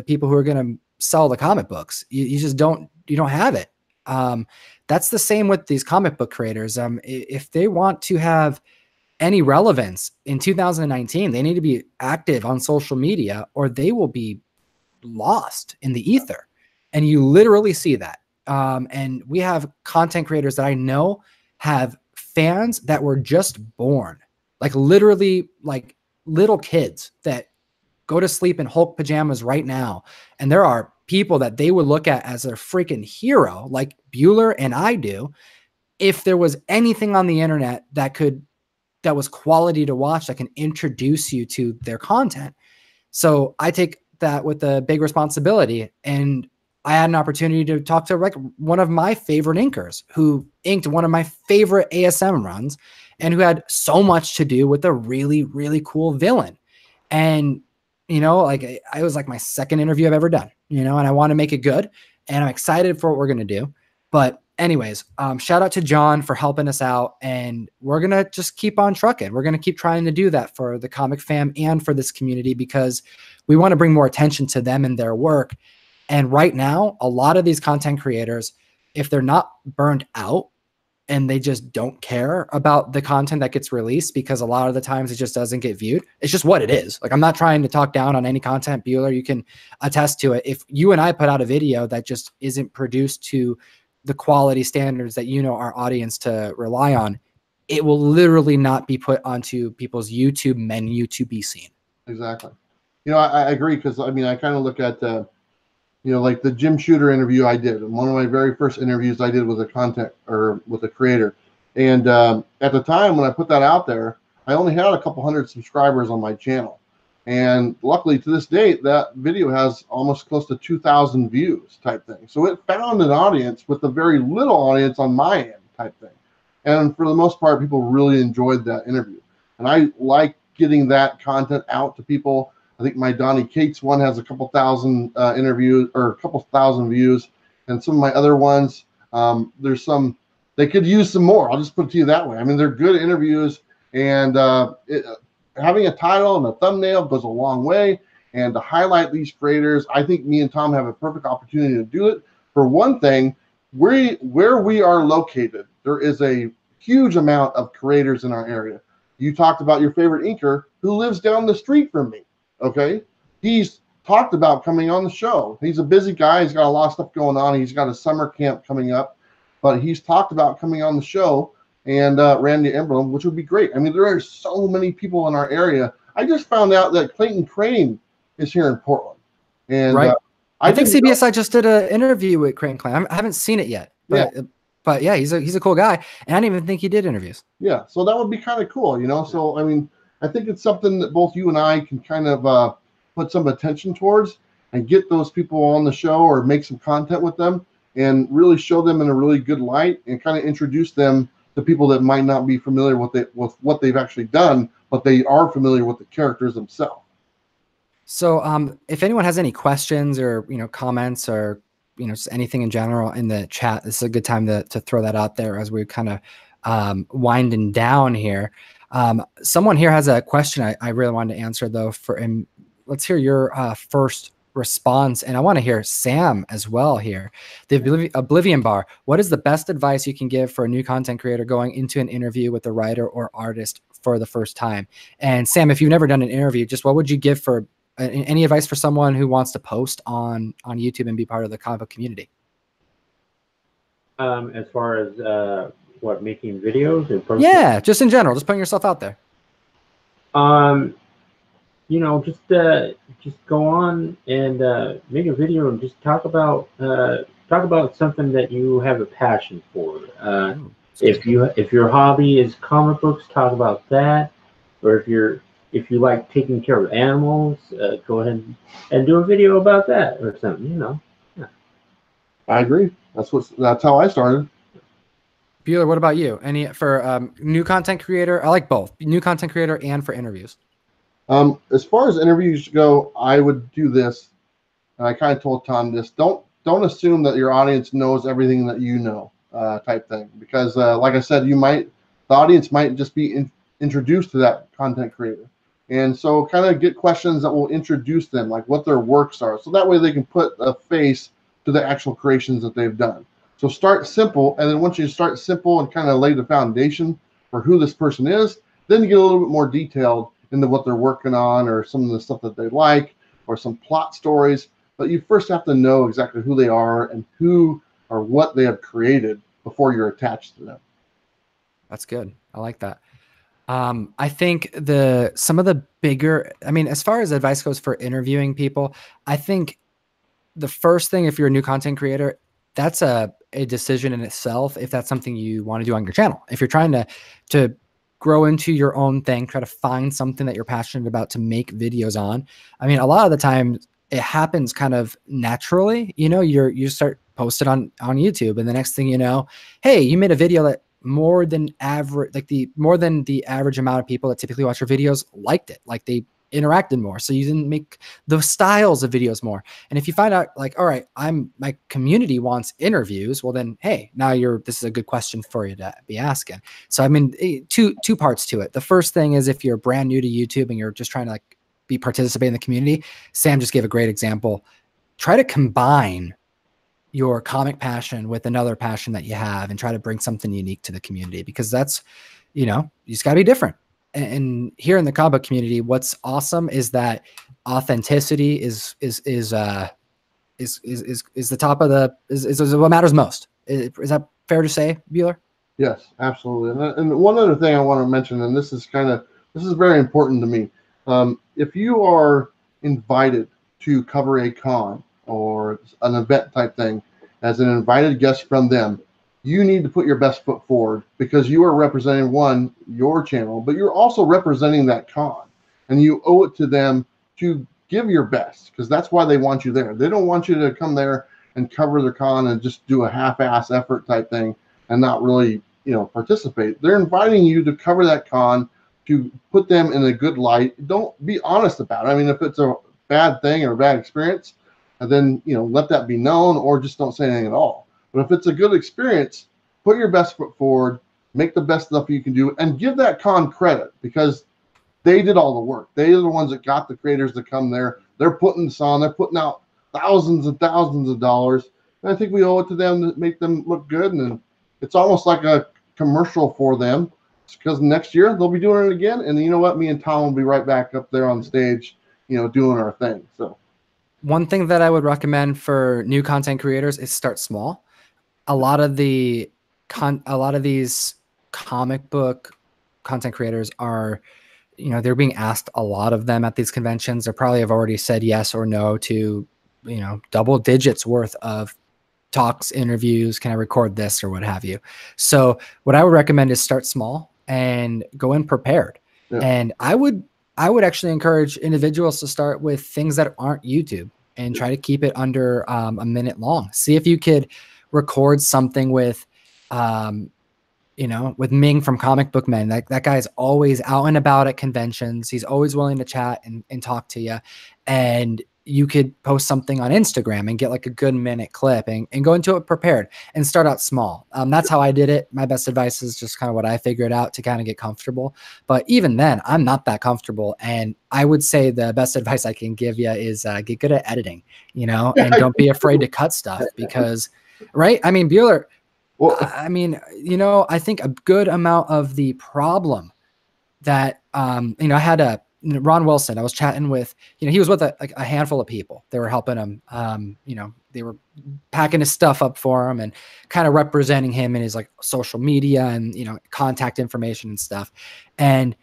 people who are going to sell the comic books. You just don't have it. That's the same with these comic book creators. If they want to have any relevance in 2019, they need to be active on social media, or they will be lost in the ether. And you literally see that. And we have content creators that I know have fans that were just born, like literally like little kids that go to sleep in Hulk pajamas right now. And there are people that they would look at as their freaking hero, like Bueller and I do, if there was anything on the internet that was quality to watch, that can introduce you to their content. So I take that with a big responsibility. And I had an opportunity to talk to like one of my favorite inkers who inked one of my favorite ASM runs, and who had so much to do with a really, really cool villain. And, you know, like it was like my second interview I've ever done, you know, and I want to make it good, and I'm excited for what we're going to do. But anyways, shout out to John for helping us out, and we're going to just keep on trucking. We're going to keep trying to do that for the comic fam and for this community, because we want to bring more attention to them and their work. And right now, a lot of these content creators, if they're not burned out and they just don't care about the content that gets released, because a lot of the times it just doesn't get viewed. It's just what it is. Like, I'm not trying to talk down on any content. Bueller, you can attest to it. If you and I put out a video that just isn't produced to the quality standards that, you know, our audience to rely on, it will literally not be put onto people's YouTube menu to be seen. Exactly. You know, I agree, because I mean, I kind of look at you know, like the Jim Shooter interview I did, and one of my very first interviews I did with a creator. And at the time when I put that out there, I only had a couple hundred subscribers on my channel. And luckily, to this date, that video has almost close to 2,000 views type thing. So it found an audience with a very little audience on my end type thing. And for the most part, people really enjoyed that interview. And I like getting that content out to people. I think my Donnie Cates one has a couple thousand interviews, or a couple thousand views. And some of my other ones, there's some, they could use some more. I'll just put it to you that way. I mean, they're good interviews. And having a title and a thumbnail goes a long way. And to highlight these creators, I think me and Tom have a perfect opportunity to do it. For one thing, where we are located, there is a huge amount of creators in our area. You talked about your favorite inker who lives down the street from me. Okay, he's talked about coming on the show. He's a busy guy. He's got a lot of stuff going on. He's got a summer camp coming up, but he's talked about coming on the show. And Randy Emblem, which would be great. I mean, there are so many people in our area. I just found out that Clayton Crane is here in Portland. And right. I think CBSI know. just did an interview with Clayton Crane. I haven't seen it yet, but yeah, he's a cool guy. And I didn't even think he did interviews. Yeah, so that would be kind of cool, you know. So I mean, I think it's something that both you and I can kind of put some attention towards and get those people on the show or make some content with them and really show them in a really good light and kind of introduce them to people that might not be familiar with what they've actually done, but they are familiar with the characters themselves. So if anyone has any questions or, comments or, just anything in general in the chat, this is a good time to throw that out there as we're kind of winding down here. Someone here has a question I really wanted to answer though, and let's hear your first response. And I want to hear Sam as well here. The Oblivion Bar, what is the best advice you can give for a new content creator going into an interview with a writer or artist for the first time? And Sam, if you've never done an interview, just what would you give for any advice for someone who wants to post on YouTube and be part of the comic book community? As far as making videos and posting? Yeah, just in general, just putting yourself out there. Just go on and make a video and just talk about something that you have a passion for. If your hobby is comic books, talk about that. Or if you like taking care of animals, go ahead and do a video about that or something. Yeah. I agree. That's how I started. Bueller, what about you? Any for new content creator? I like both, new content creator and for interviews. As far as interviews go, I would do this, and I kind of told Tom this: don't assume that your audience knows everything that you know, type thing. Because, like I said, the audience might just be introduced to that content creator, and so kind of get questions that will introduce them, like what their works are, so that way they can put a face to the actual creations that they've done. So start simple, and then once you start simple and kind of lay the foundation for who this person is, then you get a little bit more detailed into what they're working on or some of the stuff that they like or some plot stories. But you first have to know exactly who they are and who or what they have created before you're attached to them. That's good. I like that. I think some of the bigger, as far as advice goes for interviewing people, I think the first thing, if you're a new content creator, that's a decision in itself. If that's something you want to do on your channel, if you're trying to grow into your own thing, try to find something that you're passionate about to make videos on. A lot of the time it happens kind of naturally, you start posting on YouTube, and the next thing you know, hey, you made a video that more than the average amount of people that typically watch your videos liked it. Like they interacted more. So you didn't make the styles of videos more. And if you find out like, all right, my community wants interviews, well then, hey, now this is a good question for you to be asking. So two parts to it. The first thing is if you're brand new to YouTube and you're just trying to be participating in the community, Sam just gave a great example. Try to combine your comic passion with another passion that you have and try to bring something unique to the community, because that's, you just gotta be different. And here in the comic book community, what's awesome is that authenticity is the top of is what matters most. Is that fair to say, Bueller? Yes, absolutely. And one other thing I want to mention, and this is very important to me. If you are invited to cover a con or an event type thing as an invited guest from them, you need to put your best foot forward, because you are representing your channel, but you're also representing that con, and you owe it to them to give your best, because that's why they want you there. They don't want you to come there and cover their con and just do a half-ass effort type thing and not really, participate. They're inviting you to cover that con, to put them in a good light. Don't be honest about it. If it's a bad thing or a bad experience, then, let that be known, or just don't say anything at all. But if it's a good experience, put your best foot forward, make the best stuff you can do, and give that con credit, because they did all the work. They are the ones that got the creators to come there. They're putting this on. They're putting out thousands and thousands of dollars. And I think we owe it to them to make them look good. And it's almost like a commercial for them, because next year they'll be doing it again. And you know what? Me and Tom will be right back up there on stage, you know, doing our thing. So one thing that I would recommend for new content creators is start small. A lot of these comic book content creators are, you know, they're being asked a lot of them at these conventions. They probably have already said yes or no to, you know, double digits worth of talks, interviews, can I record this or what have you. So what I would recommend is start small and go in prepared. Yeah. And I would actually encourage individuals to start with things that aren't YouTube and try to keep it under a minute long. See if you could record something with, you know, with Ming from Comic Book Men. That guy is always out and about at conventions. He's always willing to chat and talk to you. And you could post something on Instagram and get like a good minute clip and go into it prepared and start out small. That's how I did it. My best advice is just kind of what I figured out to kind of get comfortable. But even then, I'm not that comfortable. And I would say the best advice I can give you is get good at editing, you know, and don't be afraid to cut stuff because, right? I mean, Bueller, well, I mean, you know, I think a good amount of the problem that, you know, I had Ron Wilson, I was chatting with, you know, he was with a handful of people. They were helping him, you know, they were packing his stuff up for him and kind of representing him in his like social media and, you know, contact information and stuff. And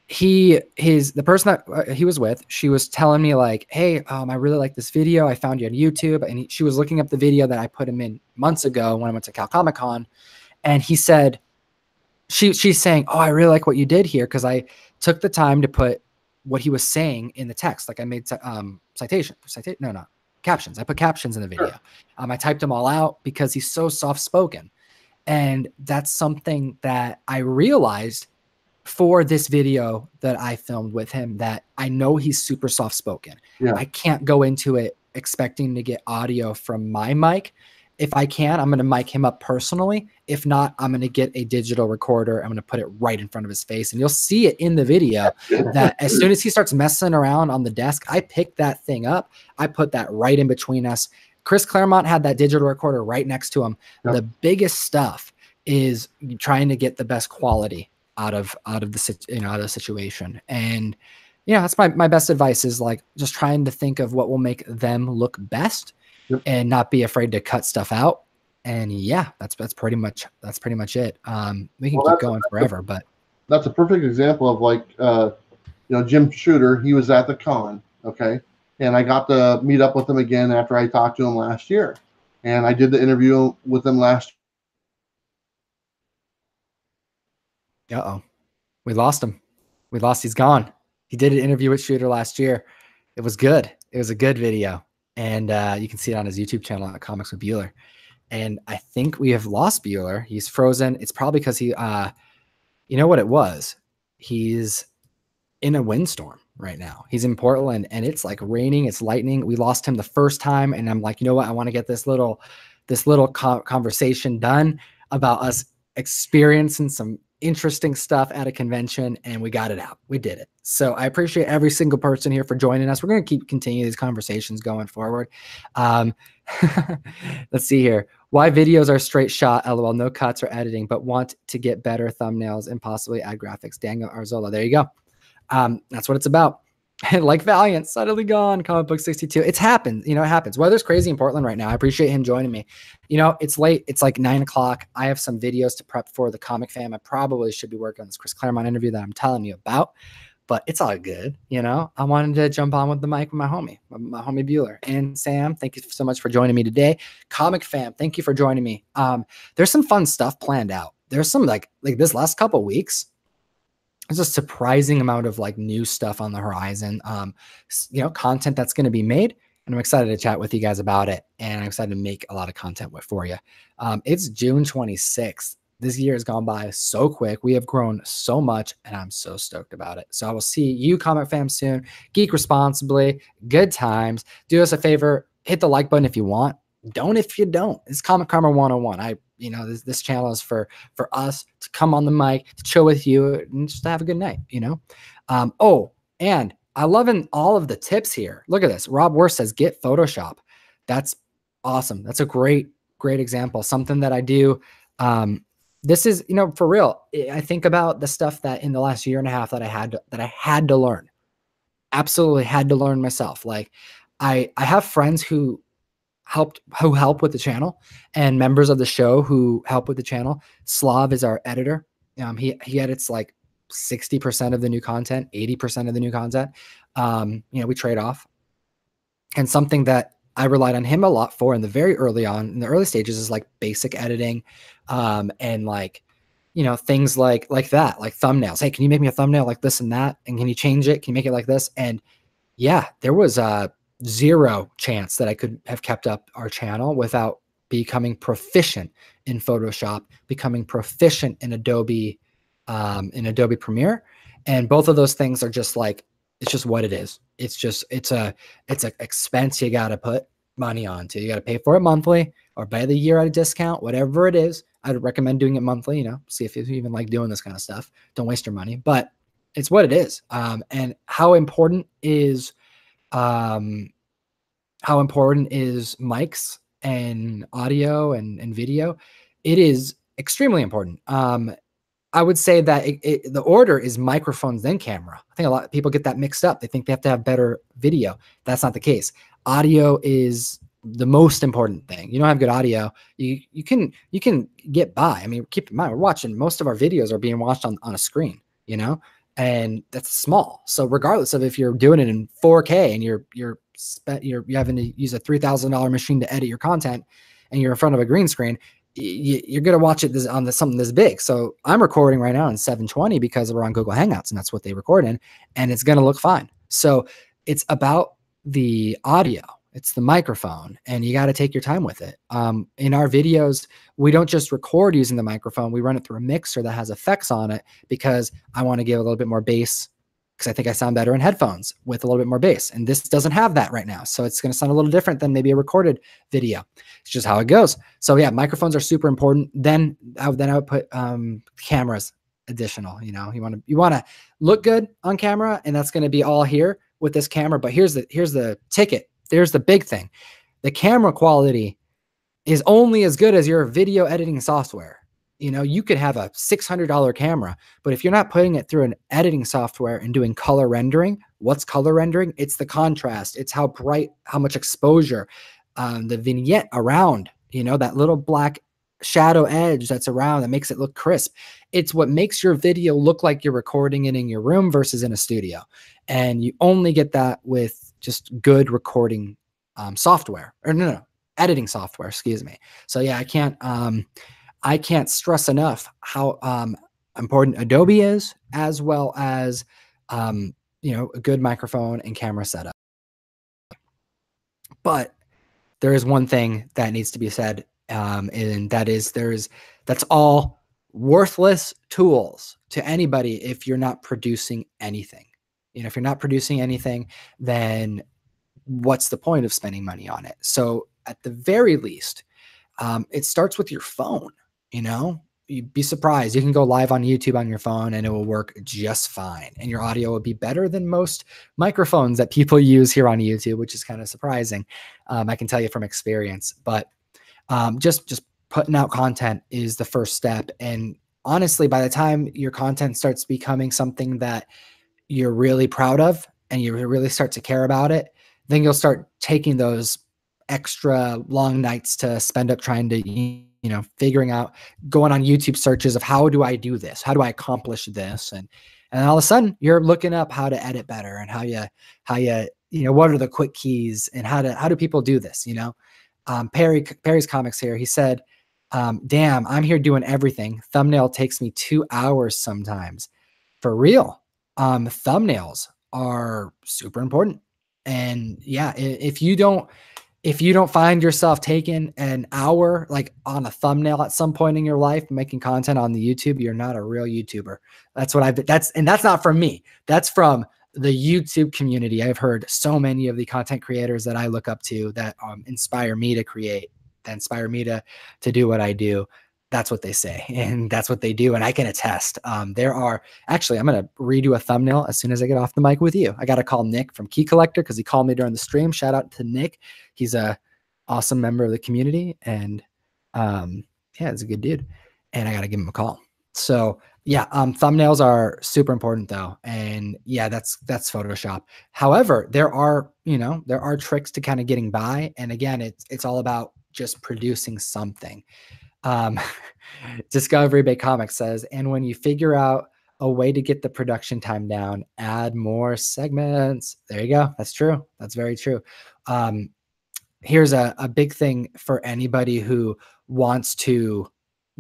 the person that he was with, she was telling me like, hey, I really like this video. I found you on YouTube. And she was looking up the video that I put him in months ago when I went to Cal Comic Con. And he said, she's saying, oh, I really like what you did here, because I took the time to put what he was saying in the text. Like I made captions. I put captions in the video. Sure. I typed them all out because he's so soft-spoken. And that's something that I realized for this video that I filmed with him, that I know he's super soft-spoken. Yeah. I can't go into it expecting to get audio from my mic. If I can, I'm going to mic him up personally. If not, I'm going to get a digital recorder. I'm going to put it right in front of his face. And you'll see it in the video that as soon as he starts messing around on the desk, I pick that thing up. I put that right in between us. Chris Claremont had that digital recorder right next to him. Yep. The biggest stuff is trying to get the best quality out of the situation. And yeah, that's my best advice, is like just trying to think of what will make them look best. Yep. And not be afraid to cut stuff out. And yeah, that's pretty much it. We can keep going forever, but that's a perfect example of like, you know, Jim Shooter, he was at the con. Okay. And I got to meet up with him again after I talked to him last year, and I did the interview with him last year. Uh-oh. We lost him. He's gone. He did an interview with Shooter last year. It was good. It was a good video. And you can see it on his YouTube channel at Comics with Bueller. And I think we have lost Bueller. He's frozen. It's probably because he, you know what it was? He's in a windstorm right now. He's in Portland and it's like raining. It's lightning. We lost him the first time. And I'm like, you know what? I want to get this little conversation done about us experiencing some interesting stuff at a convention, and we got it out. We did it. So I appreciate every single person here for joining us. We're going to continue these conversations going forward. Let's see here. Why videos are straight shot, LOL, no cuts or editing, but want to get better thumbnails and possibly add graphics. Daniel Arzola. There you go. That's what it's about. Like Valiant, suddenly gone. Comic Book 62. It's happened. You know, it happens. Weather's crazy in Portland right now. I appreciate him joining me. You know, it's late. It's like 9 o'clock. I have some videos to prep for the Comic Fam. I probably should be working on this Chris Claremont interview that I'm telling you about, but it's all good. You know, I wanted to jump on with the mic with my homie Bueller. And Sam, thank you so much for joining me today. Comic Fam, thank you for joining me. There's some fun stuff planned out. There's some like this last couple of weeks, there's a surprising amount of like new stuff on the horizon, you know, content that's going to be made. And I'm excited to chat with you guys about it. And I'm excited to make a lot of content for you. It's June 26th. This year has gone by so quick. We have grown so much, and I'm so stoked about it. So I will see you, Comic Fam, soon. Geek responsibly. Good times. Do us a favor. Hit the like button if you want. Don't if you don't. It's Comic Karma 101. I You know, this channel is for us to come on the mic, to chill with you, and just to have a good night, you know? Oh, and I love in all of the tips here. Look at this. Rob Worth says, get Photoshop. That's awesome. That's a great example. Something that I do. This is, you know, for real. I think about the stuff that in the last year and a half that I had to learn. Absolutely had to learn myself. Like I have friends who help with the channel, and members of the show who help with the channel. Slav is our editor. He edits like 60% of the new content, 80% of the new content. You know, we trade off. And something that I relied on him a lot for in the early stages is like basic editing, and like, you know, things like that, like thumbnails. Hey, can you make me a thumbnail like this and that? And can you change it? Can you make it like this? And yeah, there was zero chance that I could have kept up our channel without becoming proficient in Photoshop, becoming proficient in Adobe Premiere. And both of those things are just like, it's just what it is. It's an expense you got to put money onto. You got to pay for it monthly or by the year at a discount, whatever it is. I'd recommend doing it monthly, you know, see if you even like doing this kind of stuff. Don't waste your money, but it's what it is. And how important is mics and audio and video? It is extremely important. I would say that the order is microphones, then camera. I think a lot of people get that mixed up. They think they have to have better video. That's not the case. Audio is the most important thing. You don't have good audio, you can get by. I mean, keep in mind, most of our videos are being watched on a screen, you know, and that's small. So regardless of if you're doing it in 4K and you're having to use a $3,000 machine to edit your content, and you're in front of a green screen, you're going to watch it on something this big. So I'm recording right now in 720 because we're on Google Hangouts and that's what they record in, and it's going to look fine. So it's about the audio. It's the microphone, and you got to take your time with it. In our videos, we don't just record using the microphone. We run it through a mixer that has effects on it because I want to give a little bit more bass, because I think I sound better in headphones with a little bit more bass. And this doesn't have that right now. So it's going to sound a little different than maybe a recorded video. It's just how it goes. So yeah, microphones are super important. Then I would put cameras additional. You know, you want to look good on camera, and that's going to be all here with this camera. But here's the ticket. There's the big thing. The camera quality is only as good as your video editing software. You know, you could have a $600 camera, but if you're not putting it through an editing software and doing color rendering, what's color rendering? It's the contrast. It's how bright, how much exposure, the vignette around, you know, that little black shadow edge that's around that makes it look crisp. It's what makes your video look like you're recording it in your room versus in a studio. And you only get that with just good recording software, or no, editing software, excuse me. So yeah, I can't stress enough how important Adobe is, as well as, you know, a good microphone and camera setup. But there is one thing that needs to be said, and that is that's all worthless tools to anybody if you're not producing anything. You know, if you're not producing anything, then what's the point of spending money on it? So at the very least, it starts with your phone. You know, you'd be surprised. You can go live on YouTube on your phone and it will work just fine. And your audio will be better than most microphones that people use here on YouTube, which is kind of surprising. I can tell you from experience, but just putting out content is the first step. And honestly, by the time your content starts becoming something that you're really proud of and you really start to care about it, then you'll start taking those extra long nights to spend up trying to, you know, figuring out, going on YouTube searches of how do I do this? How do I accomplish this? And all of a sudden you're looking up how to edit better and how you know, what are the quick keys and how do people do this? You know, Perry's Comics here. He said, damn, I'm here doing everything. Thumbnail takes me 2 hours sometimes. For real. Thumbnails are super important. And yeah, if you don't find yourself taking an hour like on a thumbnail at some point in your life making content on the YouTube, you're not a real YouTuber. That's what that's not from me. That's from the YouTube community. I've heard so many of the content creators that I look up to that inspire me to create, that inspire me to do what I do. That's what they say, and that's what they do, and I can attest. There are actually, I'm going to redo a thumbnail as soon as I get off the mic with you. I got to call Nick from Key Collector because he called me during the stream. Shout out to Nick. He's a awesome member of the community, and yeah, he's a good dude, and I got to give him a call. So yeah, thumbnails are super important though, and yeah, that's Photoshop. However, there are tricks to kind of getting by, and again, it's all about just producing something. Discovery Bay Comics says, and when you figure out a way to get the production time down, add more segments. There you go. That's true. That's very true. Here's a big thing for anybody who wants to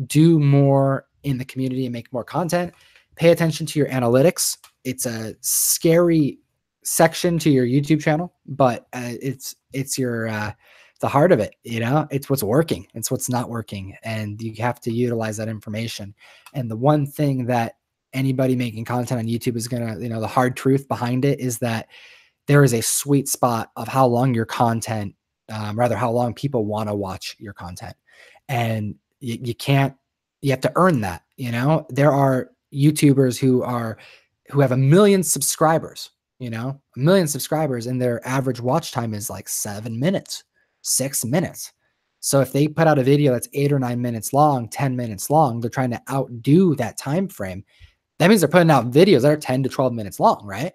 do more in the community and make more content. Pay attention to your analytics. It's a scary section to your YouTube channel, but it's your the heart of it. It's what's working, it's what's not working, and you have to utilize that information. And the one thing that anybody making content on YouTube is gonna, the hard truth behind it is that there is a sweet spot of how long your content, rather how long people want to watch your content, and you have to earn that. There are YouTubers who have 1 million subscribers, 1 million subscribers, and their average watch time is like 7 minutes, 6 minutes. So if they put out a video that's 8 or 9 minutes long, 10 minutes long, they're trying to outdo that time frame. That means they're putting out videos that are 10 to 12 minutes long, right?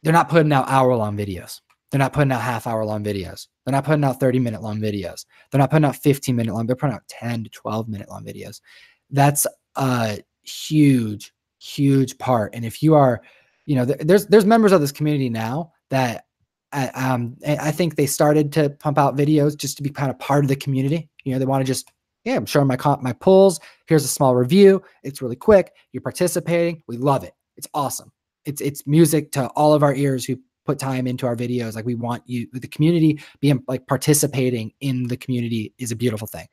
They're not putting out hour-long videos. They're not putting out half-hour-long videos. They're not putting out 30-minute long videos. They're not putting out 15-minute long. They're putting out 10 to 12-minute long videos. That's a huge, huge part. And if you are, there's members of this community now that I think they started to pump out videos just to be kind of part of the community. They want to just, I'm showing my pulls. Here's a small review. It's really quick. You're participating. We love it. It's awesome. It's music to all of our ears who put time into our videos. Like, we want you, the community, being like participating in the community is a beautiful thing.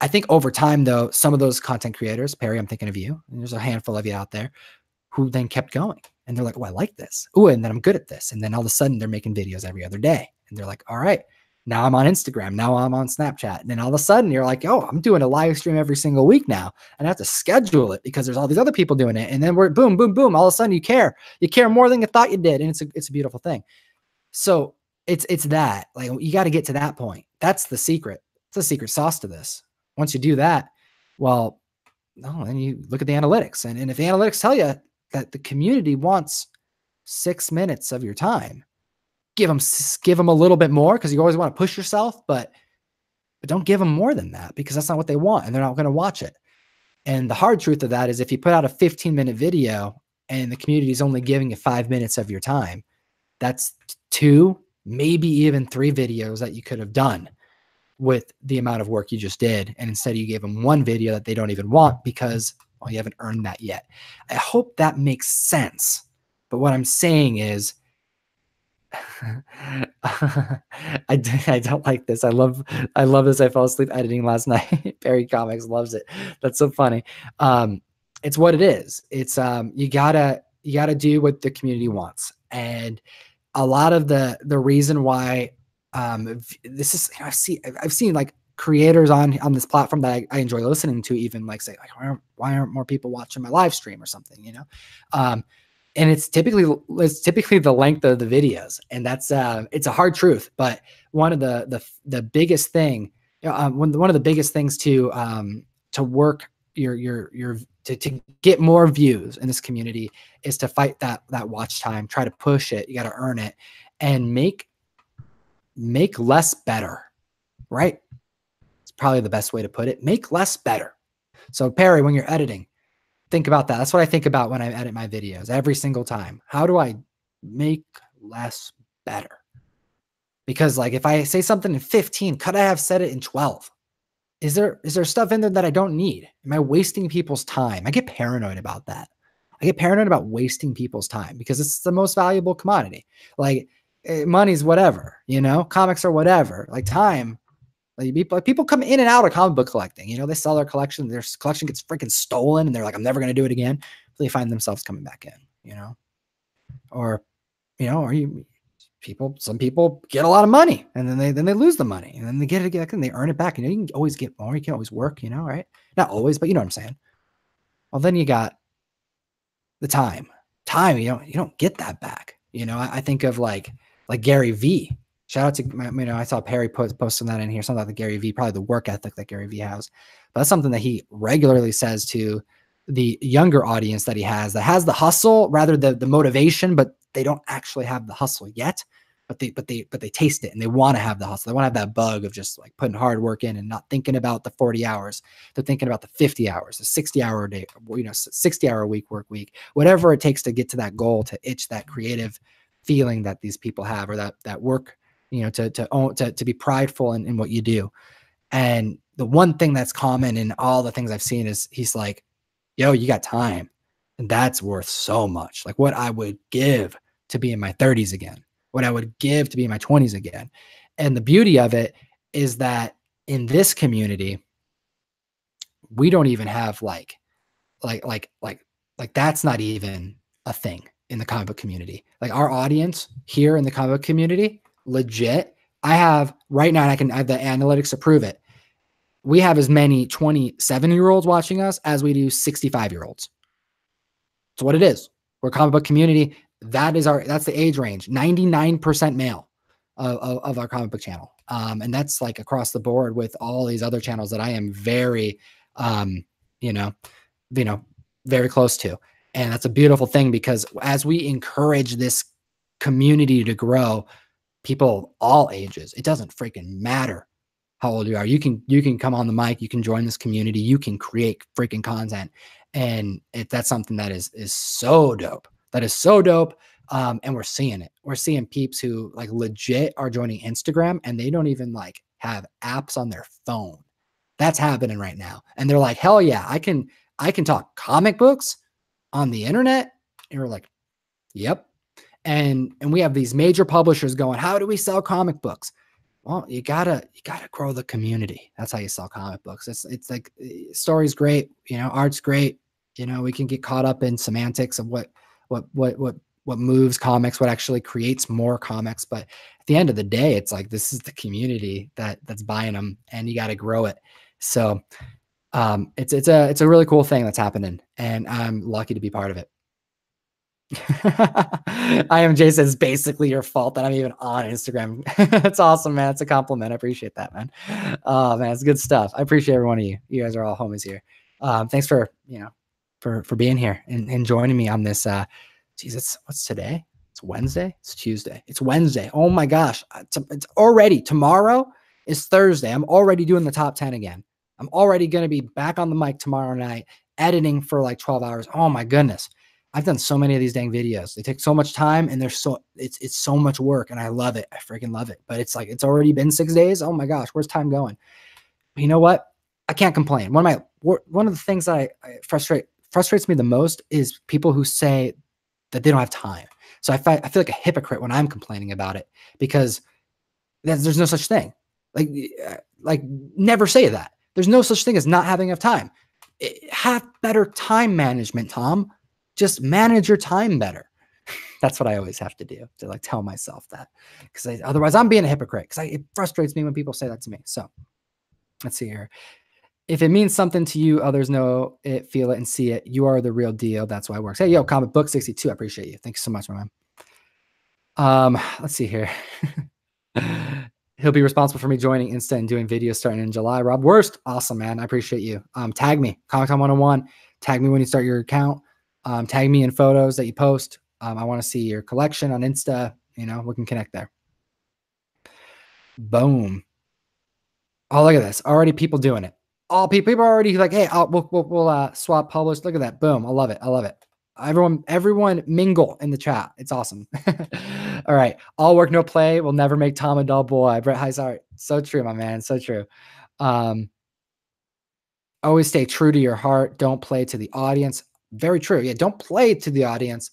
I think over time though, some of those content creators, Perry, I'm thinking of you, and there's a handful of you out there who then kept going, and they're like, oh, I like this. Oh, and then I'm good at this. And then all of a sudden they're making videos every other day. And they're like, all right, now I'm on Instagram. Now I'm on Snapchat. And then all of a sudden you're like, oh, I'm doing a live stream every single week now. And I have to schedule it because there's all these other people doing it. And then we're boom, boom, boom. All of a sudden you care more than you thought you did. And it's a beautiful thing. So it's that, like, you got to get to that point. That's the secret. It's the secret sauce to this. Once you do that, well, no, then you look at the analytics. And if the analytics tell you that the community wants 6 minutes of your time, give them a little bit more, because you always want to push yourself, but don't give them more than that, because that's not what they want, and they're not going to watch it. And the hard truth of that is, if you put out a 15-minute video and the community is only giving you 5 minutes of your time, that's 2, maybe even 3 videos that you could have done with the amount of work you just did. And instead you gave them 1 video that they don't even want, because, well, you haven't earned that yet. I hope that makes sense. But what I'm saying is, I don't like this. I love this. I fell asleep editing last night. Barry Comics loves it. That's so funny. It's what it is. It's you gotta do what the community wants. And a lot of the reason why this is, I've seen like creators on this platform that I enjoy listening to, even like say, like, why aren't more people watching my live stream or something, and it's typically the length of the videos, and that's it's a hard truth. But one of the biggest thing, one of the biggest things to work to get more views in this community is to fight that watch time. Try to push it. You got to earn it, and make less better, right? It's probably the best way to put it. Make less better. So Perry, when you're editing, think about that. That's what I think about when I edit my videos every single time. How do I make less better? Because, like, if I say something in 15, could I have said it in 12? Is there stuff in there that I don't need? Am I wasting people's time? I get paranoid about that. I get paranoid about wasting people's time, because it's the most valuable commodity. Like, money's whatever, comics are whatever. Like, time, like, people come in and out of comic book collecting. They sell their collection gets freaking stolen, and they're like, I'm never going to do it again. They find themselves coming back in, or you some people get a lot of money and then they lose the money and then they get it again and they earn it back. You know, you can always get more. You can always work, you know, right? Not always, but you know what I'm saying? Well, then you got the time, you don't get that back. You know, I think of like Gary V. Shout out to, you know, I saw Perry posting that in here, something about the Gary V, probably the work ethic that Gary V has. But that's something that he regularly says to the younger audience that he has, that has the hustle, rather the motivation, but they don't actually have the hustle yet. But they taste it and they want to have the hustle. They want to have that bug of just like putting hard work in and not thinking about the 40 hours. They're thinking about the 50 hours, the 60-hour day, you know, 60-hour work week, whatever it takes to get to that goal, to itch that creative feeling that these people have, or that work, you know, to be prideful in what you do. And the one thing that's common in all the things I've seen is he's like, yo, you got time. And that's worth so much. Like what I would give to be in my 30s again, what I would give to be in my 20s again. And the beauty of it is that in this community, we don't even have like that's not even a thing in the comic book community. Like our audience here in the comic book community, legit, I have right now, and I have the analytics to prove it. We have as many 27-year-olds watching us as we do 65-year-olds. It's what it is. We're a comic book community. That's the age range. 99% male of our comic book channel. And that's like across the board with all these other channels that I am very, very close to. And that's a beautiful thing, because as we encourage this community to grow, people all ages, it doesn't freaking matter how old you are. You can come on the mic, you can join this community, you can create freaking content. And that's something that is so dope. That is so dope. And we're seeing it. We're seeing peeps who like legit are joining Instagram and they don't even like have apps on their phone. That's happening right now. And they're like, hell yeah, I can talk comic books on the internet. And we're like, yep. And we have these major publishers going, how do we sell comic books? Well, you gotta grow the community. That's how you sell comic books. It's like, story's great, you know, art's great. You know, we can get caught up in semantics of what moves comics, what actually creates more comics. But at the end of the day, it's like, this is the community that's buying them, and you got to grow it. So it's a really cool thing that's happening, and I'm lucky to be part of it. I am Jason. It's basically your fault that I'm even on Instagram. It's awesome, man. It's a compliment. I appreciate that, man. Oh man, it's good stuff. I appreciate every one of you. You guys are all homies here. Thanks for being here and joining me on this. Geez, what's today? It's Wednesday. It's Tuesday. It's Wednesday. Oh my gosh, it's already tomorrow is Thursday. I'm already doing the top 10 again. I'm already going to be back on the mic tomorrow night, editing for like 12 hours. Oh my goodness. I've done so many of these dang videos. They take so much time, and it's so much work, and I love it. I freaking love it. But it's like, it's already been 6 days. Oh my gosh, where's time going? But you know what? I can't complain. One of the things that frustrates me the most is people who say that they don't have time. So I feel like a hypocrite when I'm complaining about it, because there's no such thing. Like never say that. There's no such thing as not having enough time. Have better time management, Tom. Just manage your time better. That's what I always have to do, to like tell myself that, because otherwise I'm being a hypocrite, because it frustrates me when people say that to me. So let's see here. If it means something to you, others know it, feel it, and see it. You are the real deal. That's why it works. Hey, yo, Comic Book 62. I appreciate you. Thanks so much, my man. Let's see here. He'll be responsible for me joining Insta and doing videos starting in July. Rob Worst. Awesome, man. I appreciate you. Tag me, Comic Con 101. Tag me when you start your account. Tag me in photos that you post. I want to see your collection on Insta. You know, we can connect there. Boom. Oh, look at this. Already people doing it. All people are already like, hey, we'll swap publish. Look at that. Boom. I love it. I love it. Everyone mingle in the chat. It's awesome. All right. All work, no play will never make Tom a dull boy. Brett Heisart. So true, my man. So true. Always stay true to your heart. Don't play to the audience. Very true. Yeah. Don't play to the audience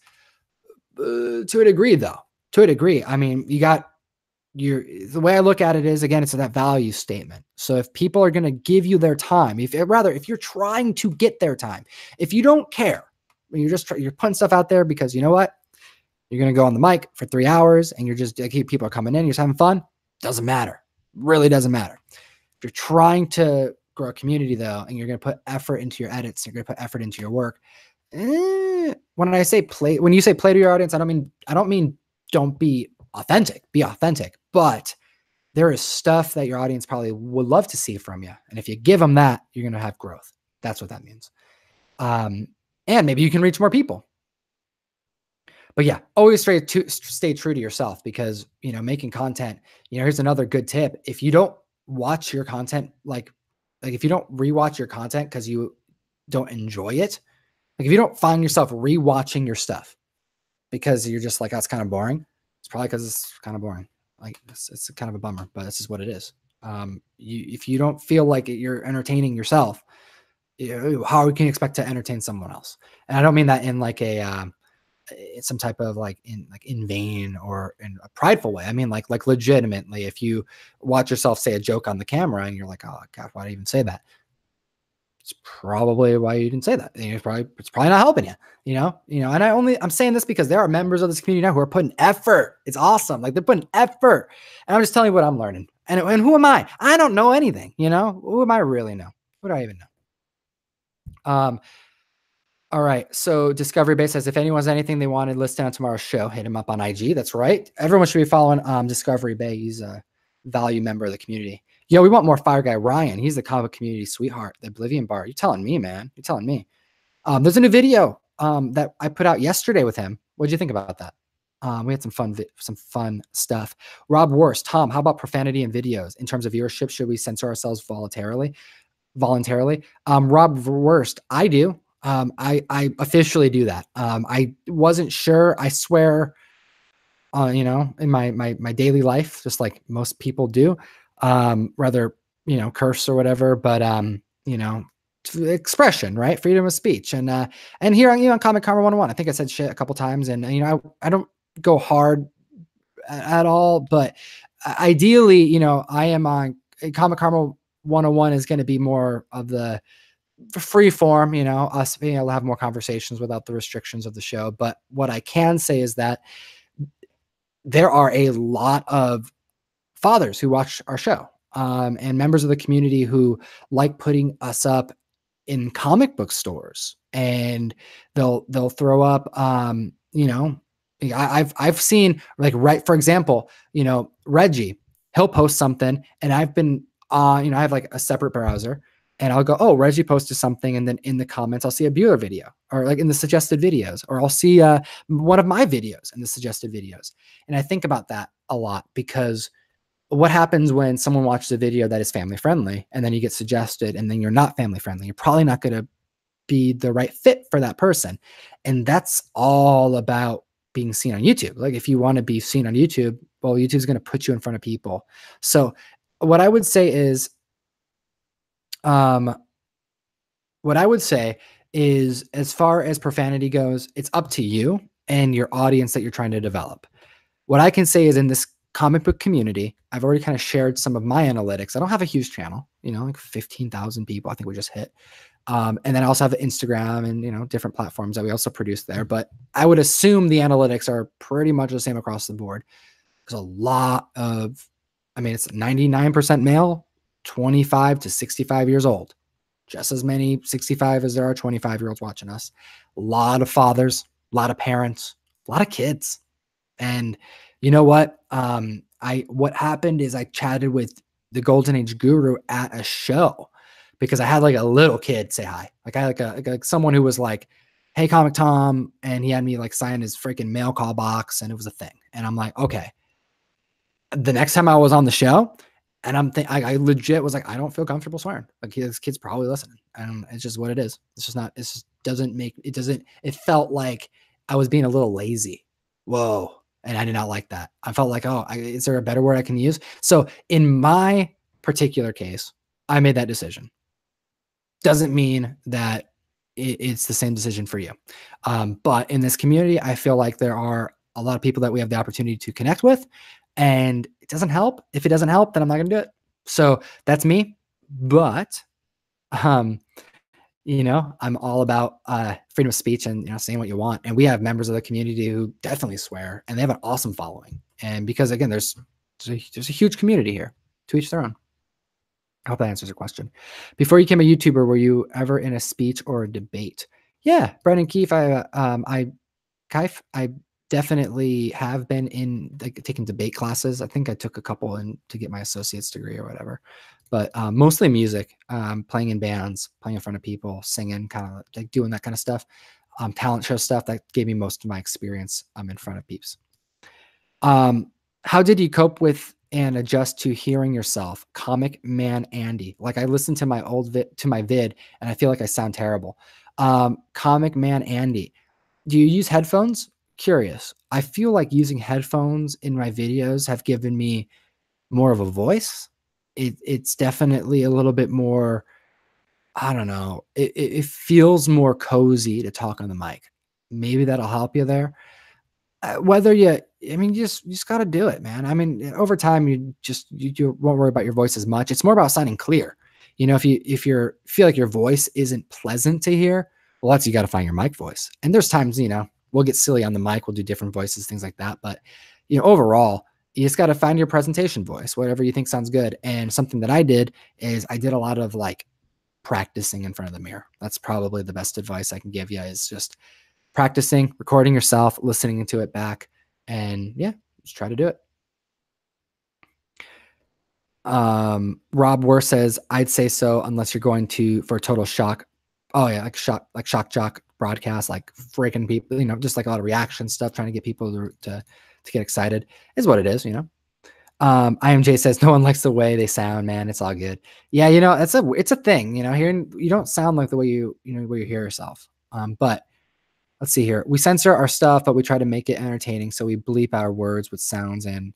to a degree, though. To a degree. I mean, the way I look at it is, again, it's that value statement. So if people are going to give you their time, if you're trying to get their time, if you don't care, you're putting stuff out there because you know what? You're going to go on the mic for 3 hours and you're just, people are coming in, you're just having fun. Doesn't matter. Really doesn't matter. If you're trying to grow a community though, and you're going to put effort into your edits, you're going to put effort into your work. When I say when you say play to your audience, I don't mean don't be authentic, be authentic, but there is stuff that your audience probably would love to see from you. And if you give them that, you're going to have growth. That's what that means. And maybe you can reach more people. But yeah, always stay true to yourself, because, you know, making content, you know, here's another good tip. If you don't watch your content, like if you don't rewatch your content because you don't enjoy it, like if you don't find yourself rewatching your stuff because you're just like, that's kind of boring, it's probably because it's kind of boring. Like it's kind of a bummer, but this is what it is. If you don't feel like you're entertaining yourself, how can you expect to entertain someone else? And I don't mean that in like it's some type of in vain or in a prideful way. I mean like legitimately, if you watch yourself say a joke on the camera and you're like, oh God, why did I even say that? It's probably why you didn't say that. It's probably not helping you, you know, and I'm saying this because there are members of this community now who are putting effort. It's awesome. Like they're putting effort, and I'm just telling you what I'm learning. And who am I? I don't know anything, you know. Who am I really know? What do I even know? All right. So Discovery Base says, if anyone has anything they wanted listed on tomorrow's show, hit him up on IG. That's right. Everyone should be following Discovery Bay. He's a value member of the community. Yo, we want more Fire Guy Ryan. He's the comic community sweetheart, the Oblivion Bar. You're telling me, man. You're telling me. There's a new video that I put out yesterday with him. What'd you think about that? We had some fun stuff. Rob Worst, Tom, how about profanity in videos? In terms of viewership, should we censor ourselves voluntarily? Rob Worst, I do. I officially do that. I wasn't sure. I swear, you know, in my daily life, just like most people do, rather, you know, curse or whatever, but, you know, expression, right? Freedom of speech. And here on, you know, on Comic Karma 101, I think I said shit a couple times, and, you know, I don't go hard at all, but ideally, you know, I am on Comic Karma 101 is going to be more of the free form, you know, us being able to have more conversations without the restrictions of the show. But what I can say is that there are a lot of fathers who watch our show, and members of the community who like putting us up in comic book stores, and they'll throw up, you know, I've seen, like, right, for example, you know, Reggie, he'll post something, and I've been, you know, I have like a separate browser, and I'll go, oh, Reggie posted something, and then in the comments, I'll see a Bueller video, or like in the suggested videos, or I'll see one of my videos in the suggested videos. And I think about that a lot, because what happens when someone watches a video that is family friendly, and then you get suggested, and then you're not family friendly? You're probably not going to be the right fit for that person. And that's all about being seen on YouTube. Like, if you want to be seen on YouTube, well, YouTube's going to put you in front of people. So what I would say is, as far as profanity goes, it's up to you and your audience that you're trying to develop. What I can say is, in this comic book community, I've already kind of shared some of my analytics. I don't have a huge channel, you know, like 15,000 people, I think we just hit. And then I also have Instagram and, you know, different platforms that we also produce there. But I would assume the analytics are pretty much the same across the board. There's a lot of, I mean, it's 99% male, 25 to 65 years old. Just as many 65 as there are 25-year-olds watching us. A lot of fathers, a lot of parents, a lot of kids. And you know what? What happened is I chatted with the Golden Age Guru at a show, because I had like a little kid say hi. Like I had like someone who was like, hey, Comic Tom, and he had me like sign his freaking mail call box, and it was a thing. And I'm like, okay. The next time I was on the show, and I legit was like, I don't feel comfortable swearing. Like, this kid's probably listening, and it's just what it is. It's just not. It just it felt like I was being a little lazy. Whoa. And I did not like that. I felt like, oh, is there a better word I can use? So in my particular case, I made that decision. Doesn't mean that it's the same decision for you. But in this community, I feel like there are a lot of people that we have the opportunity to connect with, and it doesn't help. If it doesn't help, then I'm not going to do it. So that's me. But, you you know, I'm all about freedom of speech and, you know, saying what you want. And we have members of the community who definitely swear, and they have an awesome following. And because again, there's a huge community here. To each their own. I hope that answers your question. Before you became a YouTuber, were you ever in a speech or a debate? Yeah, Brendan Keefe. I definitely have been in like taking debate classes. I think I took a couple to get my associate's degree or whatever, but mostly music, playing in bands, playing in front of people, singing, kind of like doing that kind of stuff. Talent show stuff that gave me most of my experience in front of peeps. How did you cope with and adjust to hearing yourself? Comic Man Andy. Like I listened to my old vid and I feel like I sound terrible. Comic Man Andy. Do you use headphones? Curious. I feel like using headphones in my videos have given me more of a voice. It's definitely a little bit more, I don't know. It feels more cozy to talk on the mic. Maybe that'll help you there. Whether you, I mean, you just got to do it, man. I mean, over time, you won't worry about your voice as much. It's more about sounding clear. You know, if you feel like your voice isn't pleasant to hear, well, you got to find your mic voice. And there's times, you know, we'll get silly on the mic. We'll do different voices, things like that. But, you know, overall, you just got to find your presentation voice, whatever you think sounds good. And something that I did is I did a lot of like practicing in front of the mirror. That's probably the best advice I can give you, is just practicing, recording yourself, listening to it back, and yeah, just try to do it. Rob Worth says, I'd say so unless you're going for a total shock. Oh yeah, like shock jock broadcast, like freaking people, you know, just like a lot of reaction stuff, trying to get people to get excited is what it is, you know. IMJ says, no one likes the way they sound, man. It's all good. Yeah, you know, it's a thing, you know, hearing you don't sound like the way you hear yourself. But let's see here. We censor our stuff, but we try to make it entertaining. So we bleep our words with sounds and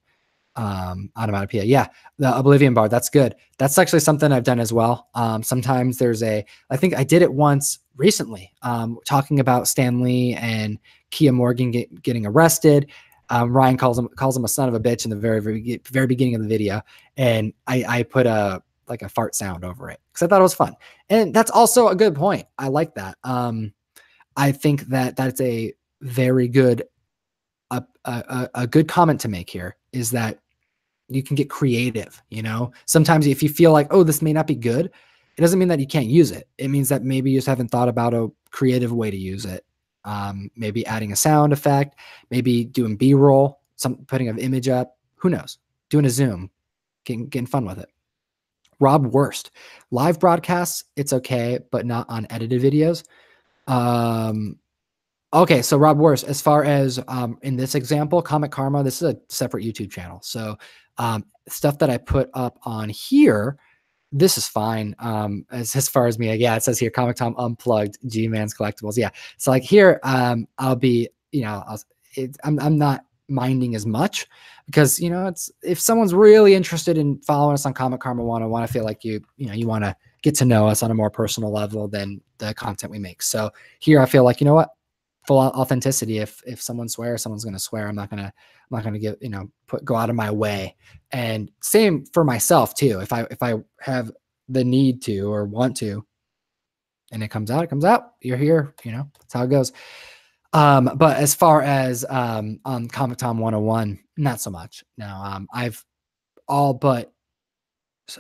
onomatopoeia. Yeah, the Oblivion bar. That's good. That's actually something I've done as well. Sometimes I think I did it once recently, talking about Stan Lee and Kia Morgan getting arrested. Ryan calls him a son of a bitch in the very beginning of the video, and I put a fart sound over it because I thought it was fun. And that's also a good point. I like that. I think that's a very good a good comment to make here, is that you can get creative. You know, sometimes if you feel like, oh, this may not be good, it doesn't mean that you can't use it. It means that maybe you just haven't thought about a creative way to use it. Maybe adding a sound effect, maybe doing B-roll, putting an image up, who knows, doing a zoom, getting fun with it. Rob Worst, live broadcasts, it's okay, but not on edited videos. Okay, so Rob Worst, as far as in this example, Comic Karma, this is a separate YouTube channel. So stuff that I put up on here, this is fine. As far as me, yeah, it says here, Comic Tom Unplugged, G-Man's Collectibles. Yeah, so like here, I'll be, you know, I'm not minding as much, because, you know, it's, if someone's really interested in following us on Comic Karma 101, I feel like you want to get to know us on a more personal level than the content we make. So here I feel like, you know what, full authenticity. If someone swears, someone's going to swear. I'm not going to get, you know, go out of my way. And same for myself too. If I have the need to or want to, and it comes out, you're here, you know, that's how it goes. But as far as on Comic Tom 101, not so much. No, I've all but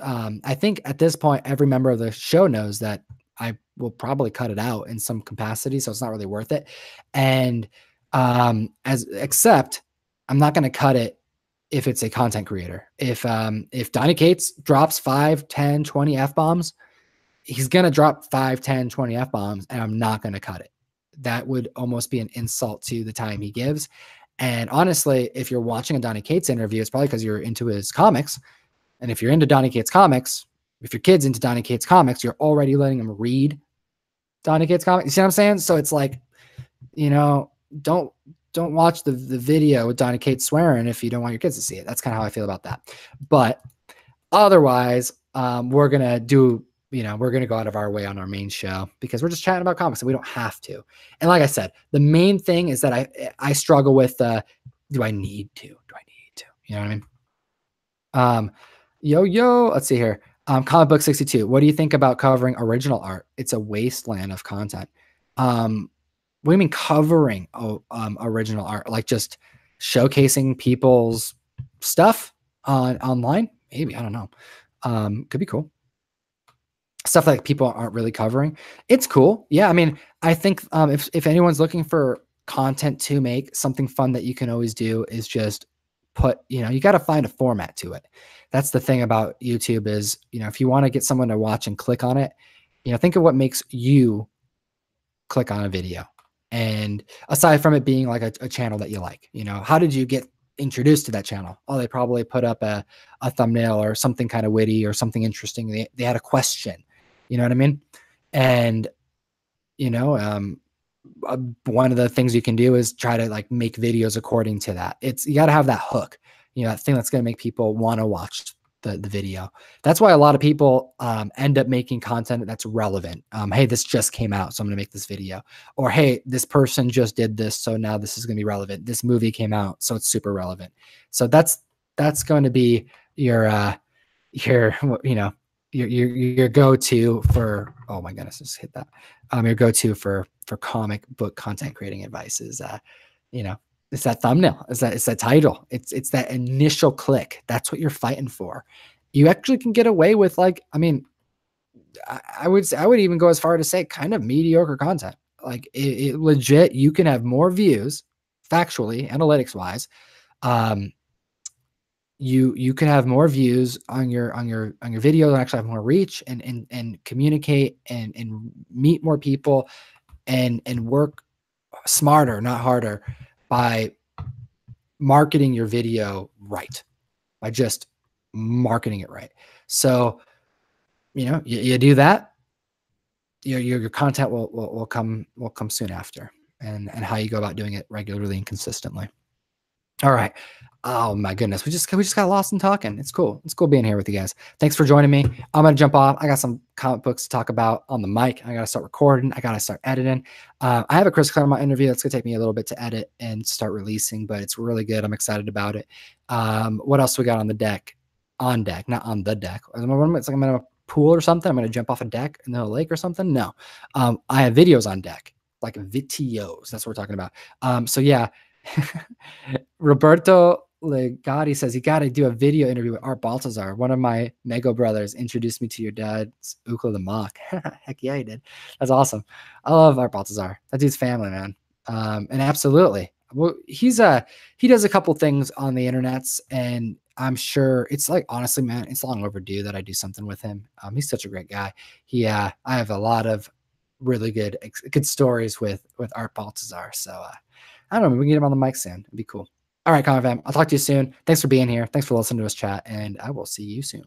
I think at this point, every member of the show knows that I will probably cut it out in some capacity, so it's not really worth it. And except I'm not going to cut it if it's a content creator. If Donnie Cates drops 5, 10, 20 F-bombs, he's going to drop 5, 10, 20 F-bombs, and I'm not going to cut it. That would almost be an insult to the time he gives. And honestly, if you're watching a Donnie Cates interview, it's probably because you're into his comics. And if you're into Donnie Cates comics, if your kid's into Donnie Cates comics, you're already letting him read Donnie Cates comics. You see what I'm saying? So it's like, you know, don't watch the video with Donnie Cates swearing if you don't want your kids to see it. That's kind of how I feel about that. But otherwise, we're going to do, you know, we're going to go out of our way on our main show because we're just chatting about comics and we don't have to. And like I said, the main thing is that I struggle with, do I need to? You know what I mean? Yo, let's see here. Comic Book 62. What do you think about covering original art? It's a wasteland of content. What do you mean covering original art? Like just showcasing people's stuff online? Maybe, I don't know. Could be cool. Stuff that people aren't really covering. It's cool. Yeah, I mean, I think if anyone's looking for content to make, something fun that you can always do is just put, you got to find a format to it. That's the thing about YouTube is, if you want to get someone to watch and click on it, think of what makes you click on a video. And aside from it being like a channel that you like, how did you get introduced to that channel? Oh, they probably put up a thumbnail or something kind of witty or something interesting. They had a question, you know what I mean? And, one of the things you can do is try to like make videos according to that. You got to have that hook, that thing that's going to make people want to watch the video. That's why a lot of people end up making content that's relevant. Hey, this just came out, so I'm going to make this video. Or, hey, this person just did this, so now this is going to be relevant. This movie came out, so it's super relevant. So that's going to be your go-to for, oh my goodness, just hit that. Your go-to for comic book content creating advice is, it's that thumbnail, it's that title. It's that initial click. That's what you're fighting for. You actually can get away with I would even go as far to say kind of mediocre content. Like it legit, you can have more views factually, analytics wise. You can have more views on your video and actually have more reach and communicate and meet more people and work smarter, not harder, by marketing your video right, by just marketing it right. So, you do that, your content will come soon after, and how you go about doing it regularly and consistently. All right. Oh my goodness. We just got lost in talking. It's cool. It's cool being here with you guys. Thanks for joining me. I'm going to jump off. I got some comic books to talk about on the mic. I got to start recording. I got to start editing. I have a Chris Claremont interview that's going to take me a little bit to edit and start releasing, but it's really good. I'm excited about it. What else we got on the deck? On deck, not on the deck. It's like I'm in a pool or something. I'm going to jump off a deck in the lake or something. No. I have videos on deck, like videos. That's what we're talking about. So yeah. Roberto Legati says, you got to do a video interview with Art Baltazar. One of my Mego brothers introduced me to your dad's Ukla the Mock. Heck yeah, he did. That's awesome. I love Art Baltazar. That dude's family, man. And absolutely. Well, he does a couple things on the internets, and I'm sure it's like, honestly, man, it's long overdue that I do something with him. He's such a great guy. I have a lot of really good stories with Art Baltazar. So, I don't know. We can get him on the mic soon. It'd be cool. All right, Comic Fam. I'll talk to you soon. Thanks for being here. Thanks for listening to us chat, and I will see you soon.